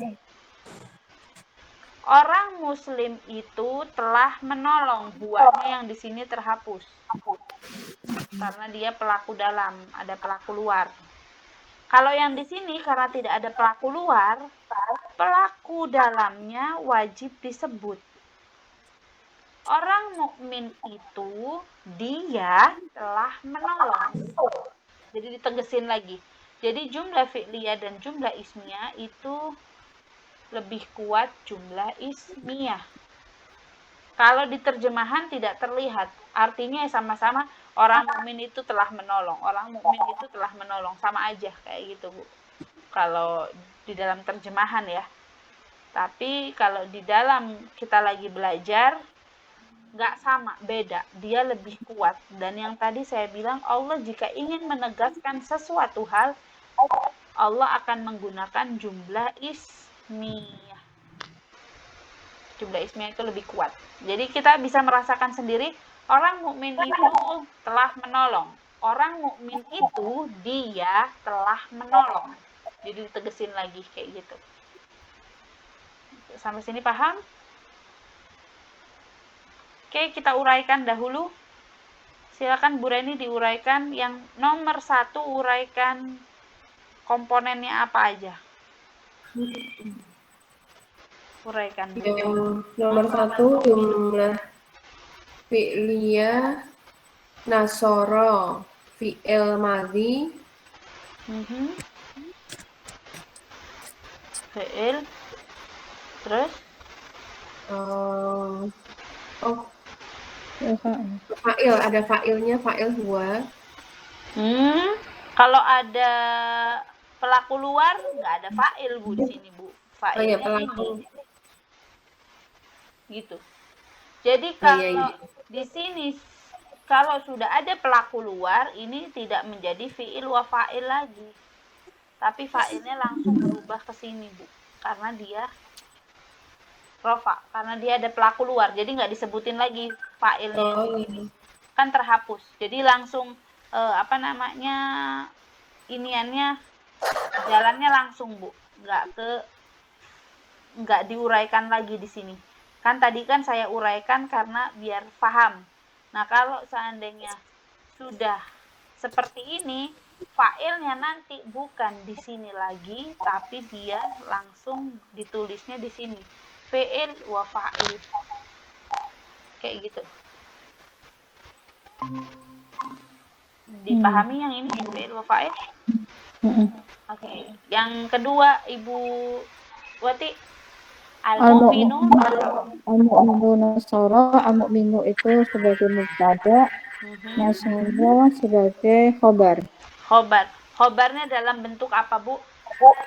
orang muslim itu telah menolong. Huwanya yang di sini terhapus. Karena dia pelaku dalam, ada pelaku luar. Kalau yang di sini karena tidak ada pelaku luar, pelaku dalamnya wajib disebut. Orang mukmin itu dia telah menolong. Jadi ditegesin lagi. Jadi jumlah fi'liyah dan jumlah ismiyah itu lebih kuat jumlah ismiyah. Kalau di terjemahan tidak terlihat, artinya sama-sama orang mukmin itu telah menolong. Orang mukmin itu telah menolong, sama aja kayak gitu, Bu. Kalau di dalam terjemahan ya. Tapi kalau di dalam kita lagi belajar, nggak sama, beda. Dia lebih kuat. Dan yang tadi saya bilang, Allah jika ingin menegaskan sesuatu hal, Allah akan menggunakan jumlah ismiyah. Jumlah ismiyah itu lebih kuat. Jadi kita bisa merasakan sendiri, orang mukmin itu telah menolong. Orang mukmin itu dia telah menolong. Jadi ditegesin lagi kayak gitu. Sampai sini paham? Oke, kita uraikan dahulu. Silakan Bu Reni diuraikan. Yang nomor 1 uraikan komponennya apa aja. Uraikan. Yang nomor 1 jumlah fi'liyah nasoro fi'il madhi. Fi'il. Terus? Fa'il, ada fa'ilnya, fa'il huwa. Kalau ada pelaku luar, nggak ada fa'il, Bu, di sini, Bu. Fa'ilnya ini. Gitu. Jadi kalau di sini, kalau sudah ada pelaku luar, ini tidak menjadi fi'il wa fa'il lagi. Tapi fa'ilnya langsung berubah ke sini, Bu. Karena dia rofa, karena dia ada pelaku luar. Jadi nggak disebutin lagi fa'ilnya yang begini. Kan terhapus. Jadi langsung iniannya jalannya langsung, Bu. Nggak diuraikan lagi di sini. Kan tadi kan saya uraikan karena biar paham. Nah, kalau seandainya sudah seperti ini, fa'ilnya nanti bukan di sini lagi, tapi dia langsung ditulisnya di sini. Fi'il wa fa'il. Kayak gitu. Dipahami yang ini fi'il wa fa'il? Mm-mm. Oke. Yang kedua, Ibu Wati, al-mu'minu Al-mu'minu nasara, al-mu'minu itu sebagai mubtada, nasara sebagai khobar. khobar. Khobarnya dalam bentuk apa, Bu?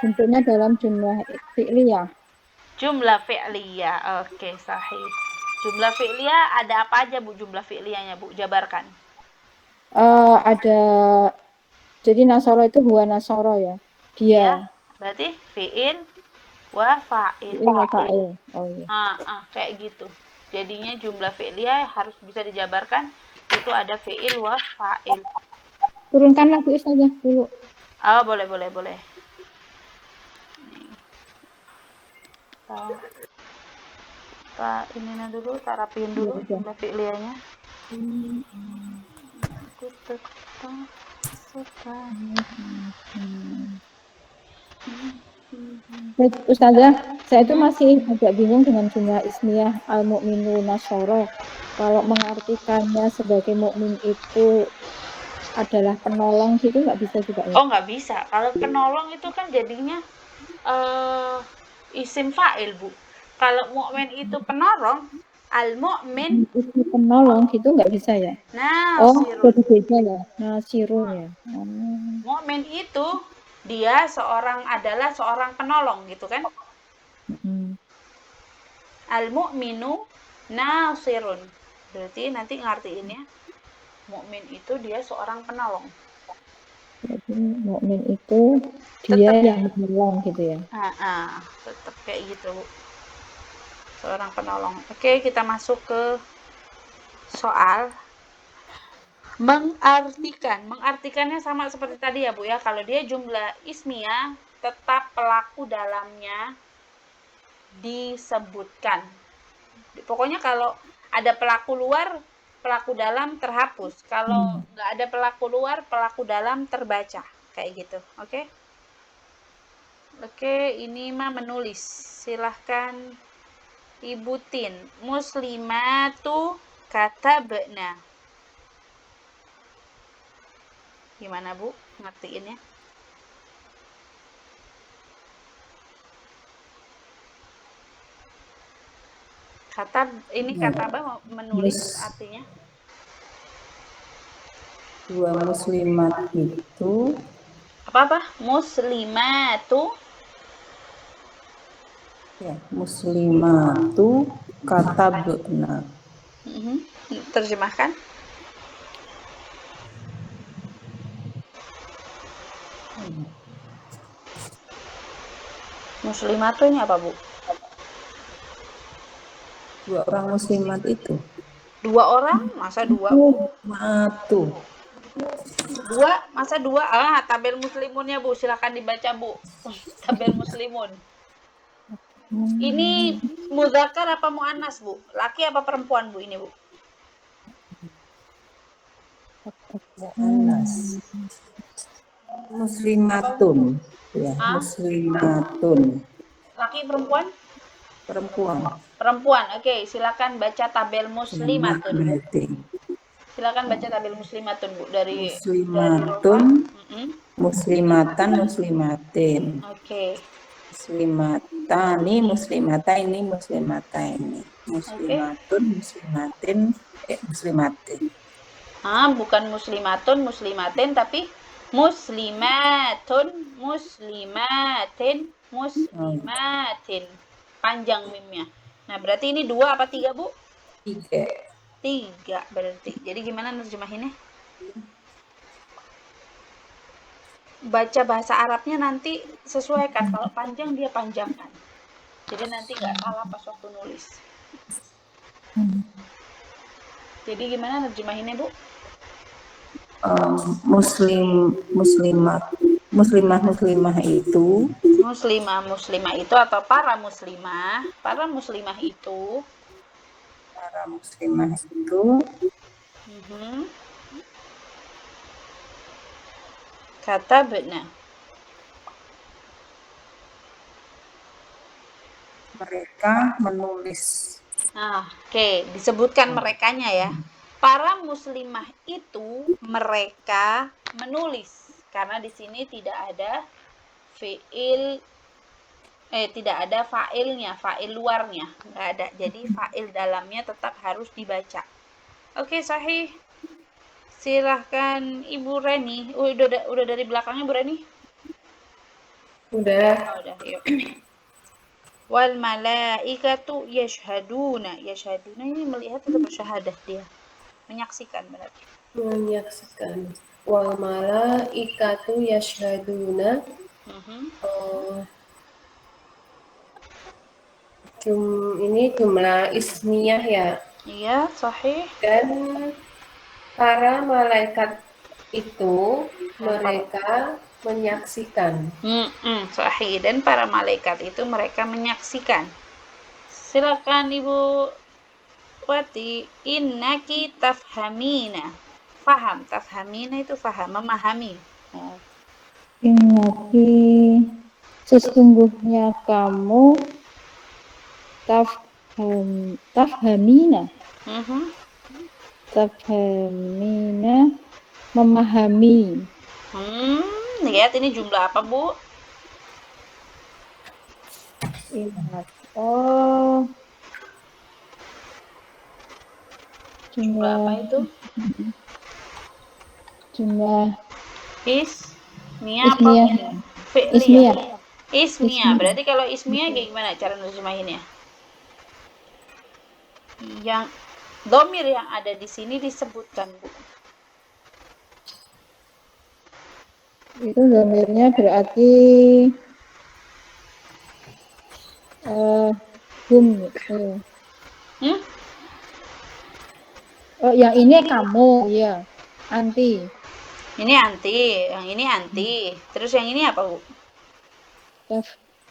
Bentuknya dalam jumlah fi'liyah. Jumlah fi'liyah. Oke, sahih. Jumlah fi'liyah ada apa aja, Bu, jumlah fi'liyahnya, Bu? Jabarkan. Ada, jadi nasara itu huwa nasara ya. Dia. Ya, berarti fi'il wa fa'il. Fi'il wa fa'il. Oh iya. Kayak gitu. Jadinya jumlah fi'liyah harus bisa dijabarkan. Itu ada fi'il wa fa'il. Turunkan lagu Ustazah dulu. Oh, boleh. Kita dulu, tarapin dulu jumlah fi'liyahnya. Baik, Ustazah, saya itu masih agak bingung dengan jumlah ismiyah al-mu'minu nasara. Kalau mengartikannya sebagai mukmin itu adalah penolong, itu nggak bisa juga ya? Oh, nggak bisa. Kalau penolong itu kan jadinya isim fa'il, Bu. Kalau mukmin itu penolong, al-mu'min Itu penolong gitu nggak bisa ya? Oh, nasirun. jadi beda ya. Nasirun ya. Mukmin itu dia adalah seorang penolong gitu kan? Al-mu'minu nasirun. Berarti nanti ngartiinnya mukmin itu dia seorang penolong. Jadi mukmin itu dia Tetap. yang menolong gitu ya. Tetap kayak gitu, Bu. Seorang penolong. Oke, kita masuk ke soal mengartikannya sama seperti tadi ya, Bu ya. Kalau dia jumlah ismiyah, tetap pelaku dalamnya disebutkan. Pokoknya kalau ada pelaku luar, pelaku dalam terhapus. Kalau nggak ada pelaku luar, pelaku dalam terbaca. Kayak gitu. Oke? Oke, ini mah menulis. Silahkan Ibu Tin. Muslimatu katabna. Gimana, Bu? Ngertiinnya? Kataba menulis artinya? Dua muslimat itu Apa? Muslimatu muslimatu katabna. Terjemahkan. Muslimatu ini apa, Bu? Dua orang muslimat itu. Dua orang? Masa dua, Bu? Matu. Dua? Masa dua? Tabel muslimunnya, Bu. Silakan dibaca, Bu. Tabel muslimun. Ini muzakkar apa muannas, Bu? Laki apa perempuan, Bu, ini, Bu? Muannas. Muslimatun. Ya, muslimatun. Laki perempuan? Perempuan. Oke, silakan baca tabel muslimatun, Bu. Silakan baca tabel muslimatun, Bu. Dari Muslimatun, muslimatan, muslimatin. Oke. Muslimatani, muslimataini, muslimataini. Muslimatun, muslimatin, muslimatin. Bukan muslimatun, muslimatin, tapi muslimatun, muslimatin, muslimatin. Panjang mimnya. Nah, berarti ini 2 apa 3, Bu? 3 berarti. Jadi gimana nerjemahinnya? Baca bahasa Arabnya nanti sesuaikan. Kalau panjang dia panjangkan. Jadi nanti nggak salah pas waktu nulis. Jadi gimana nerjemahinnya, Bu? Muslimah itu. Muslimah itu atau para muslimah itu. Para muslimah itu. Katabna. Mereka menulis. Oke. Disebutkan merekanya ya. Para muslimah itu mereka menulis, karena di sini tidak ada fiil tidak ada fa'ilnya, fa'il luarnya, nggak ada. Jadi fa'il dalamnya tetap harus dibaca. Oke, sahih. Silahkan Ibu Reni. Udah dari belakangnya Bu Reni? Udah. Oh, udah, yuk. Wal malaikatu yashhaduna. Yashhaduna ini melihat atau bersyahadah dia? Menyaksikan berarti. Menyaksikan. Wal malaikatu yashhaduna. Ini jumlah ismiyah ya. Iya, sahih. Dan para malaikat itu mereka menyaksikan. Sahih. Dan para malaikat itu mereka menyaksikan. Silakan Ibu Wati. Innaki tafhamina. Faham. Tafhamina itu faham, memahami. Innaki, sesungguhnya kamu tafhamina. Tafhamina, memahami. Lihat ini jumlah apa, Bu? Oh, Jumlah apa itu? Jumlah ismiyah apa? Ismiyah. Ismiyah. Berarti kalau ismiyah kayak gimana cara nerjemahinnya? Yang domir yang ada di sini disebutkan, Bu. Itu domirnya berarti Oh, yang ini kamu, ya. Anti. Ini anti, yang ini anti. Terus yang ini apa, Bu?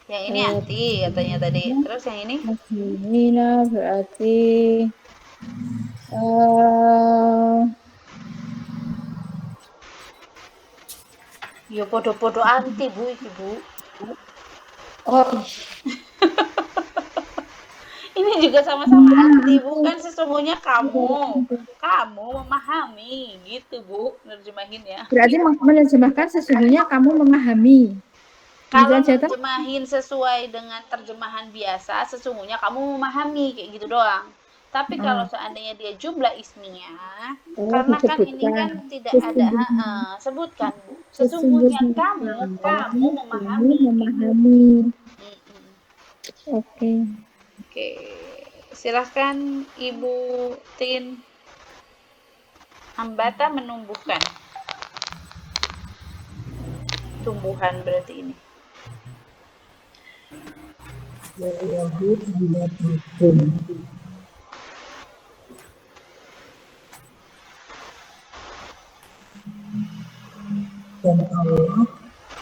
Yang ini anti katanya tadi. Terus yang ini? Mina berarti ya podo-podo anti, Bu, Ibu. Oh. Ini juga sama-sama anti, bukan sesungguhnya kamu memahami, gitu Bu, nerjemahinnya. Berarti menerjemahkan sesungguhnya kamu memahami. Kalau nerjemahin sesuai dengan terjemahan biasa, sesungguhnya kamu memahami, kayak gitu doang. Tapi kalau seandainya dia jumlah ismiyah, karena kan ini kan tidak ada, sebutkan Bu. Sesungguhnya kamu memahami. Oke. Oke, silahkan Ibu Tin. Ambata menumbuhkan. Tumbuhan berarti ini.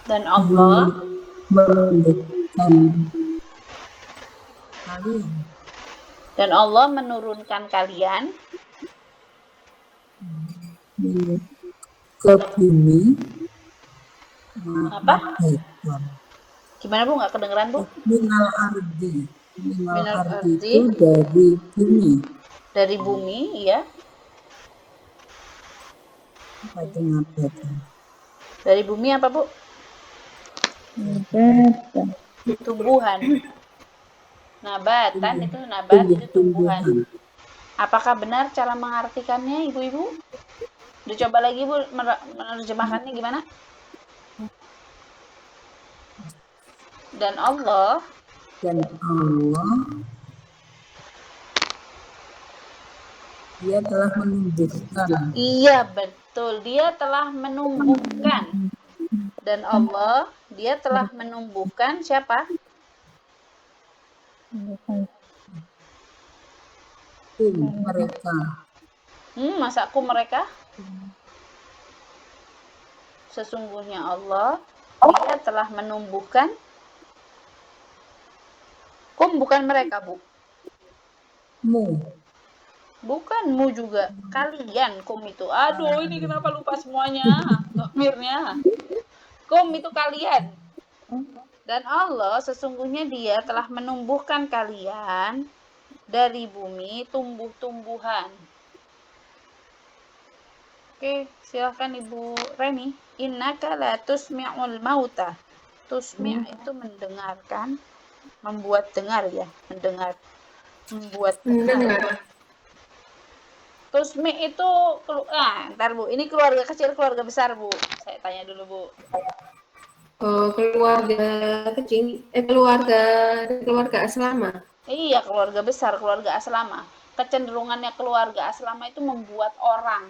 Dan Allah menumbuhkan kalian. Dan Allah menurunkan kalian ke bumi. Apa? Gimana Bu? Nggak kedengeran Bu? Minal ardi. Minal ardi itu dari bumi. Dari bumi, iya. Dari bumi apa Bu? Tumbuhan. Nabatan itu nabat itu tumbuhan. Apakah benar cara mengartikannya Ibu-ibu? Dicoba lagi Bu menerjemahkannya gimana? Dan Allah dia telah menumbuhkan. Iya betul, dia telah menumbuhkan. Dan Allah dia telah menumbuhkan siapa? Mereka. Masaku mereka? Sesungguhnya Allah dia telah menumbuhkan. Bukan mereka Bu. Bukan mu juga. Kalian itu. Aduh, ini kenapa lupa semuanya? Domirnya. Itu kalian. Dan Allah sesungguhnya dia telah menumbuhkan kalian dari bumi tumbuh-tumbuhan. Oke, silakan Ibu Reni. Innaka la tusmi'ul mauta. Tusmi' itu mendengarkan, membuat dengar ya, mendengar, membuat dengar. Mendengar. Tusmi' itu ntar Bu, ini keluarga kecil, keluarga besar Bu. Saya tanya dulu Bu. Keluarga kecil, keluarga asrama. Iya, keluarga besar, keluarga asrama. Kecenderungannya keluarga asrama itu membuat orang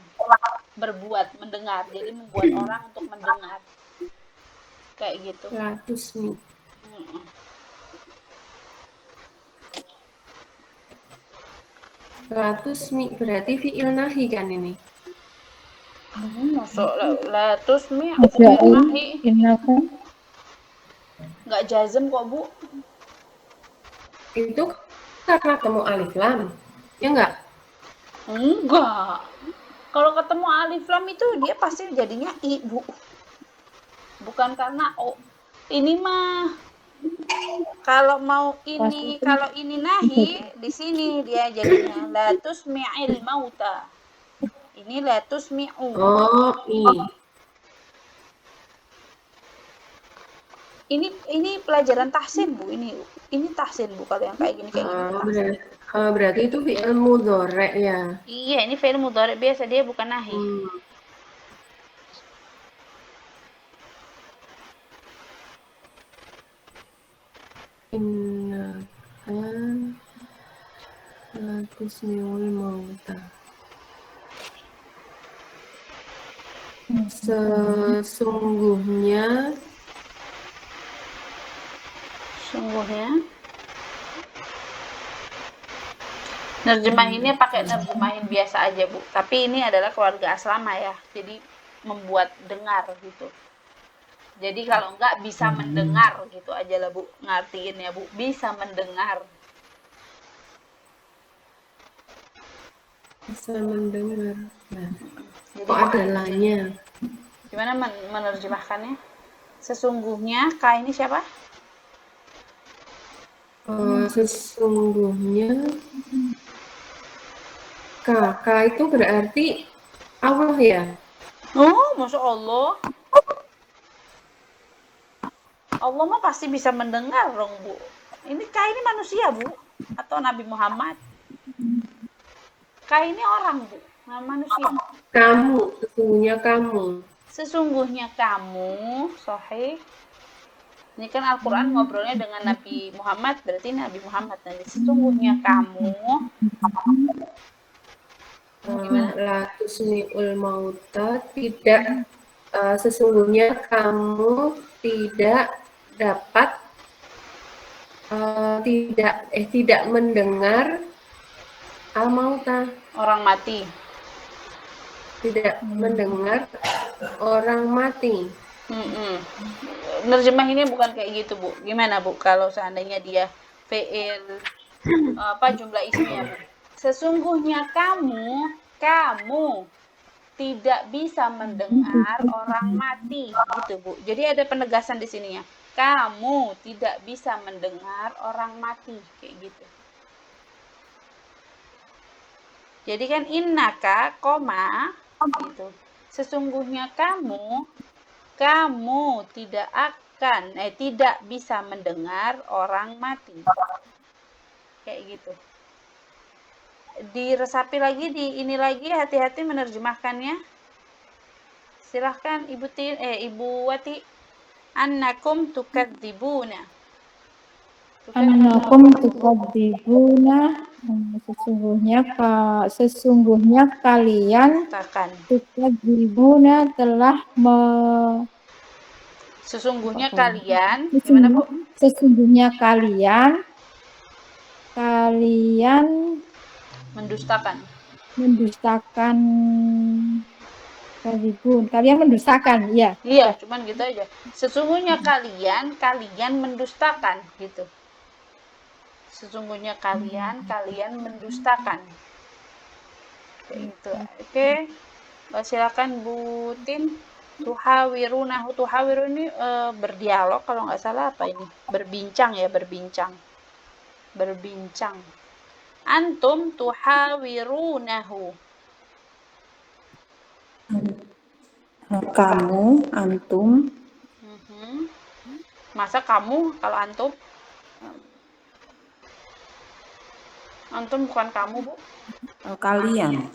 berbuat, mendengar. Jadi membuat orang untuk mendengar. Kayak gitu. La tusmi. Mm-mm. La tusmi berarti fi'il nahi kan ini? Masuk la tusmi Ada fi'il nahi. innaka Nggak jazm kok Bu. Itu karena ketemu alif lam. Ya enggak? Enggak. Kalau ketemu alif lam itu dia pasti jadinya i Bu. Bukan karena o. Ini mah kalau mau ini, pasti kalau ini nahi di sini dia jadinya la tusmi'il mauta. Ini la tusmi'u. Oh, Ini pelajaran tahsin Bu. Ini tahsin Bu, kalau yang kayak gini tahsin. Berarti itu fi'il mudhari ya. Iya, ini fi'il mudhari biasa, dia bukan nahi. Innaka la tusmi'ul mauta. Sesungguhnya nerjemahinnya pakai nerjemahin biasa aja Bu, tapi ini adalah keluarga asrama ya, jadi membuat dengar gitu. Jadi kalau enggak bisa mendengar gitu aja lah Bu, ngertiin ya Bu, bisa mendengar. bisa mendengar. Nah, Jadi kok ada lanya? gimana menerjemahkannya? Sesungguhnya K ini siapa? Sesungguhnya K itu berarti Allah ya? Oh, Masya Allah. Allah mah pasti bisa mendengar dong Bu. Ini K ini manusia Bu, atau Nabi Muhammad? K ini orang Bu, manusia. Kamu, sesungguhnya kamu. Sesungguhnya kamu, sahih. Ini kan Al-Quran ngobrolnya dengan Nabi Muhammad, berarti Nabi Muhammad. Nanti sesungguhnya kamu, La tusmi'ul mauta, tidak, sesungguhnya kamu tidak dapat, tidak mendengar al-mauta, orang mati. tidak mendengar orang mati. Nerjemahinnya bukan kayak gitu Bu. Gimana Bu kalau seandainya dia fi'il jumlah isminya Bu? Sesungguhnya kamu tidak bisa mendengar orang mati gitu Bu. Jadi ada penegasan di sininya. Kamu tidak bisa mendengar orang mati kayak gitu. Jadi kan innaka koma gitu. Sesungguhnya kamu tidak bisa mendengar orang mati. Kayak gitu. Diresapi lagi, ini lagi, hati-hati menerjemahkannya. Silahkan Ibu Wati. Annakum tukadzibuna. Annakum tukadzibuna, sesungguhnya kalian tukadzibuna telah Sesungguhnya kalian gimana Bu? Sesungguhnya kalian mendustakan kadzibun. Kalian mendustakan, ya. Iya, cuman gitu aja. Sesungguhnya kalian mendustakan gitu. Sesungguhnya kalian mendustakan. Kayak gitu. Oke. Silakan Bu Tin. Tuhawiru ini berdialog kalau nggak salah, apa ini? Berbincang ya, berbincang. Antum tuhawirunahu. Kamu, antum, Masa kamu kalau antum? Antum bukan kamu, Bu. kalian.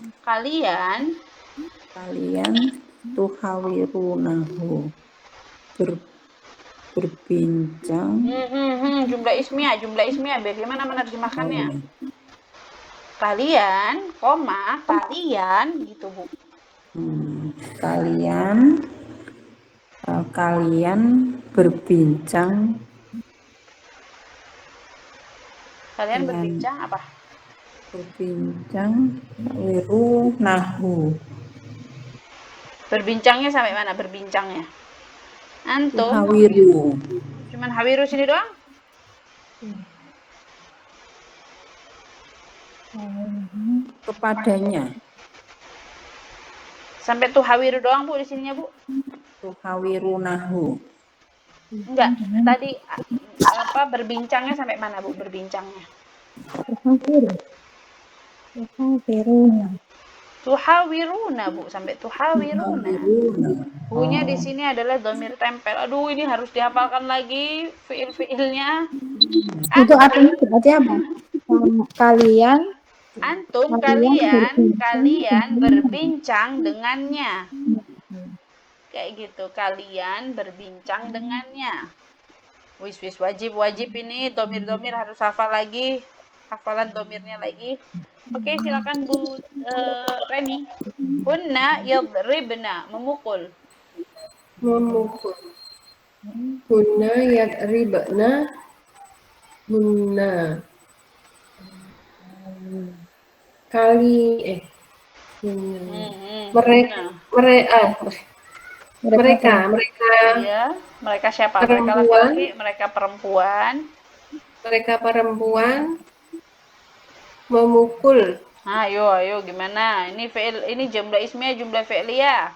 Kalian Tuhawirunahu. Berbincang. jumlah ismiyah. Bagaimana Oh, menerjemahkannya? iya. Kalian, kalian gitu, Bu. Kalian berbincang Kalian dengan berbincang apa? wirunahu. Berbincangnya sampai mana berbincangnya? Antum Tuhawiru. cuman hawiru sini doang? Kepadanya. Sampai tuh hawiru doang, Bu, di sininya, Bu? Tuhawirunahu. Enggak. Tadi apa berbincangnya sampai mana, Bu? Berbincangnya. Tuhawiruna, Bu, sampai tuhawiruna. Bu-nya di sini adalah domir tempel. Aduh, ini harus dihafalkan lagi fiil-fiilnya. Itu artinya berarti apa? Kalian Kalian berbincang dengannya. Kayak gitu, kalian berbincang dengannya. Wis wajib ini domir harus hafal lagi. Hafalan domirnya lagi. Oke, silakan Bu Reni. Hunna yadribna, memukul. Memukul. Hunna yadribna. Hunna. Mereka. Iya, mereka siapa? Perempuan. Mereka laki-laki, mereka perempuan. Mereka perempuan memukul. Ayo gimana? Ini jumlah ismiyah, jumlah fi'liyah.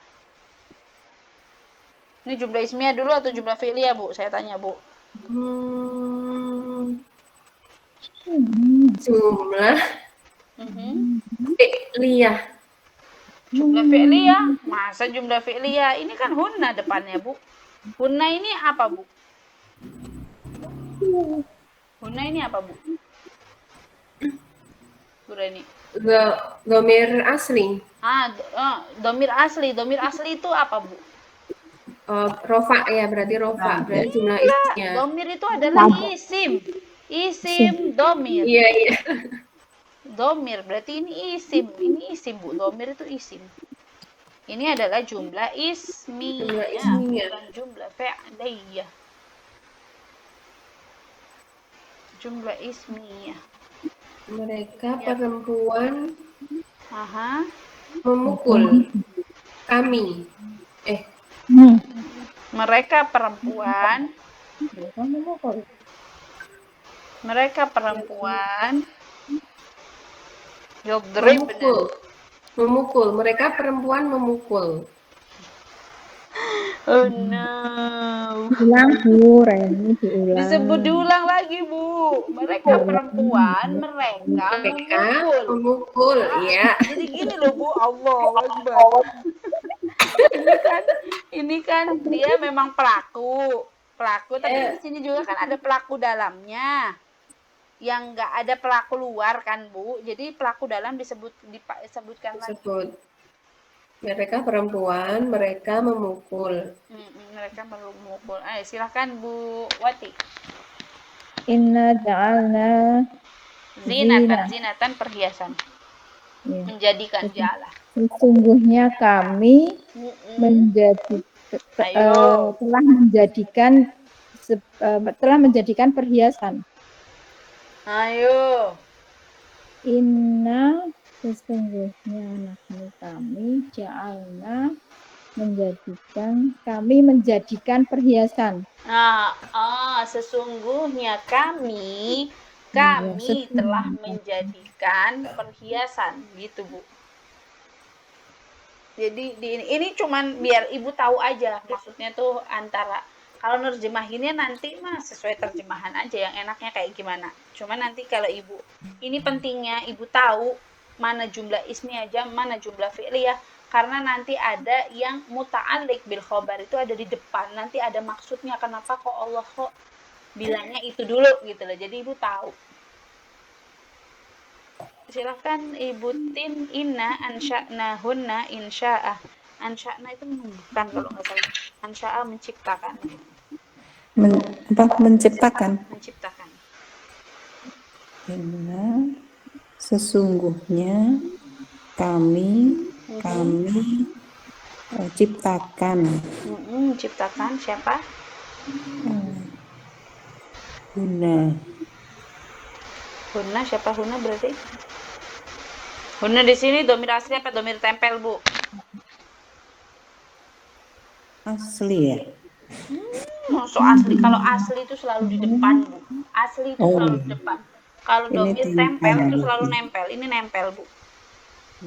Ini jumlah ismiyah dulu atau jumlah fi'liyah, Bu? Saya tanya, Bu. Jumlah fi'liyah. Jumlah fi'liyah? Masa jumlah fi'liyah? Ini kan hunna depannya, Bu. Hunna ini apa, Bu? Hunna ini apa, Bu? Bu Reni. Domir asli. Domir asli. Domir asli itu apa, Bu? Rofa ya, berarti rofa. Berarti jumlah ismnya. Domir itu adalah isim. Isim domir. Iya. Domir, berarti ini isim. Ini isim, Bu. Domir itu isim. Ini adalah jumlah ismiyah, bukan jumlah fi'liyah. Jumlah ismiyah. Mereka perempuan memukul kami. Mereka perempuan memukul. Mereka perempuan memukul. Oh no. Ulang, Bu Reni, diulang. Disebut diulang lagi, Bu. Mereka perempuan, mereka memukul. Ya. Jadi gini loh, Bu. Allahu Akbar. ini kan dia memang pelaku, tapi di sini juga kan ada pelaku dalamnya. Yang enggak ada pelaku luar kan, Bu. Jadi pelaku dalam disebutkan lagi. Mereka perempuan, mereka memukul. Mereka memukul. Silakan Bu Wati. Inna ja'alna zinatan perhiasan. Menjadikan ja'ala. Sesungguhnya kami telah menjadikan perhiasan. Ayo. Inna sesungguhnya kami ja'alna menjadikan perhiasan. Sesungguhnya kami telah menjadikan perhiasan, gitu, Bu. Jadi ini cuman biar Ibu tahu aja, maksudnya tuh antara kalau nerjemahinnya nanti mah sesuai terjemahan aja yang enaknya kayak gimana. Cuman nanti kalau Ibu, ini pentingnya Ibu tahu mana jumlah ismiyah jam, mana jumlah fi'liyah, karena nanti ada yang muta'alliq bil khobar, itu ada di depan, nanti ada maksudnya kenapa kok Allah kok bilangnya itu dulu gitu loh. Jadi Ibu tahu. Silakan Ibu Tin. Inna ansha'nahunna insya'ah. Ansya'na itu menumbuhkan kalau nggak salah. Ansya'a menciptakan. Menciptakan. Menciptakan. Inna sesungguhnya kami ciptakan. Menciptakan siapa? Huna. Huna, siapa Huna berarti? Huna di sini domir asli apa domir tempel, Bu? Asli ya? So asli. Kalau asli itu selalu di depan, Bu. Asli itu selalu di depan. Kalau Ini domir tempel itu tempel. selalu nempel. Ini nempel, Bu.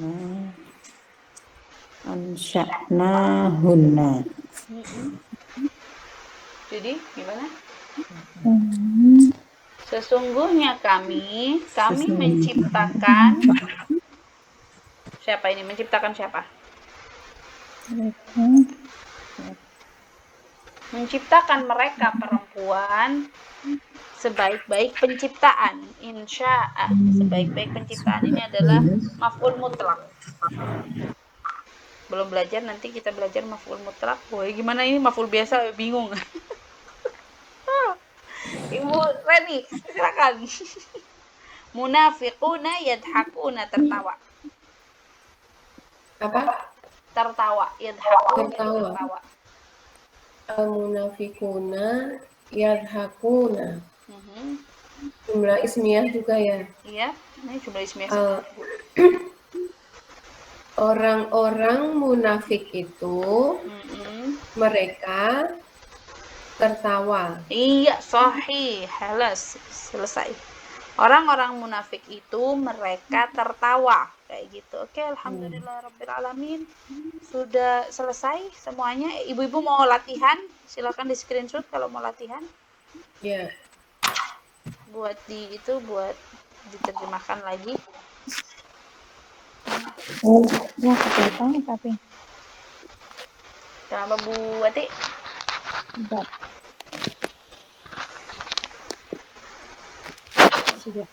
Nah, ansya'nahunna. Jadi gimana? Hmm. Sesungguhnya kami menciptakan. Siapa ini? Menciptakan siapa? Menciptakan mereka perempuan sebaik-baik penciptaan. Insya'ah. Sebaik-baik penciptaan ini adalah maf'ul mutlak. Belum belajar, nanti kita belajar maf'ul mutlak. Woi, gimana ini maf'ul biasa? Bingung. Ibu Reni, silakan. Munafiquna yadhakuna, tertawa. Apa? Tertawa, yadhakuna, Tertawa. tertawa. Al-munafiquna yadhakuna. Jumlah ismiyah juga ya. Iya, ini jumlah ismiyah. Orang-orang munafik itu mereka tertawa. Iya, sahih. Halas, selesai. Orang-orang munafik itu mereka tertawa. Kayak gitu. Oke, alhamdulillah rabbil alamin. Sudah selesai semuanya. Ibu-ibu mau latihan? Silakan di screenshot kalau mau latihan. Ya. Buat diterjemahkan lagi. Oh, ya kebetulan tapi Kenapa Bu Wati? tidak. Sudah.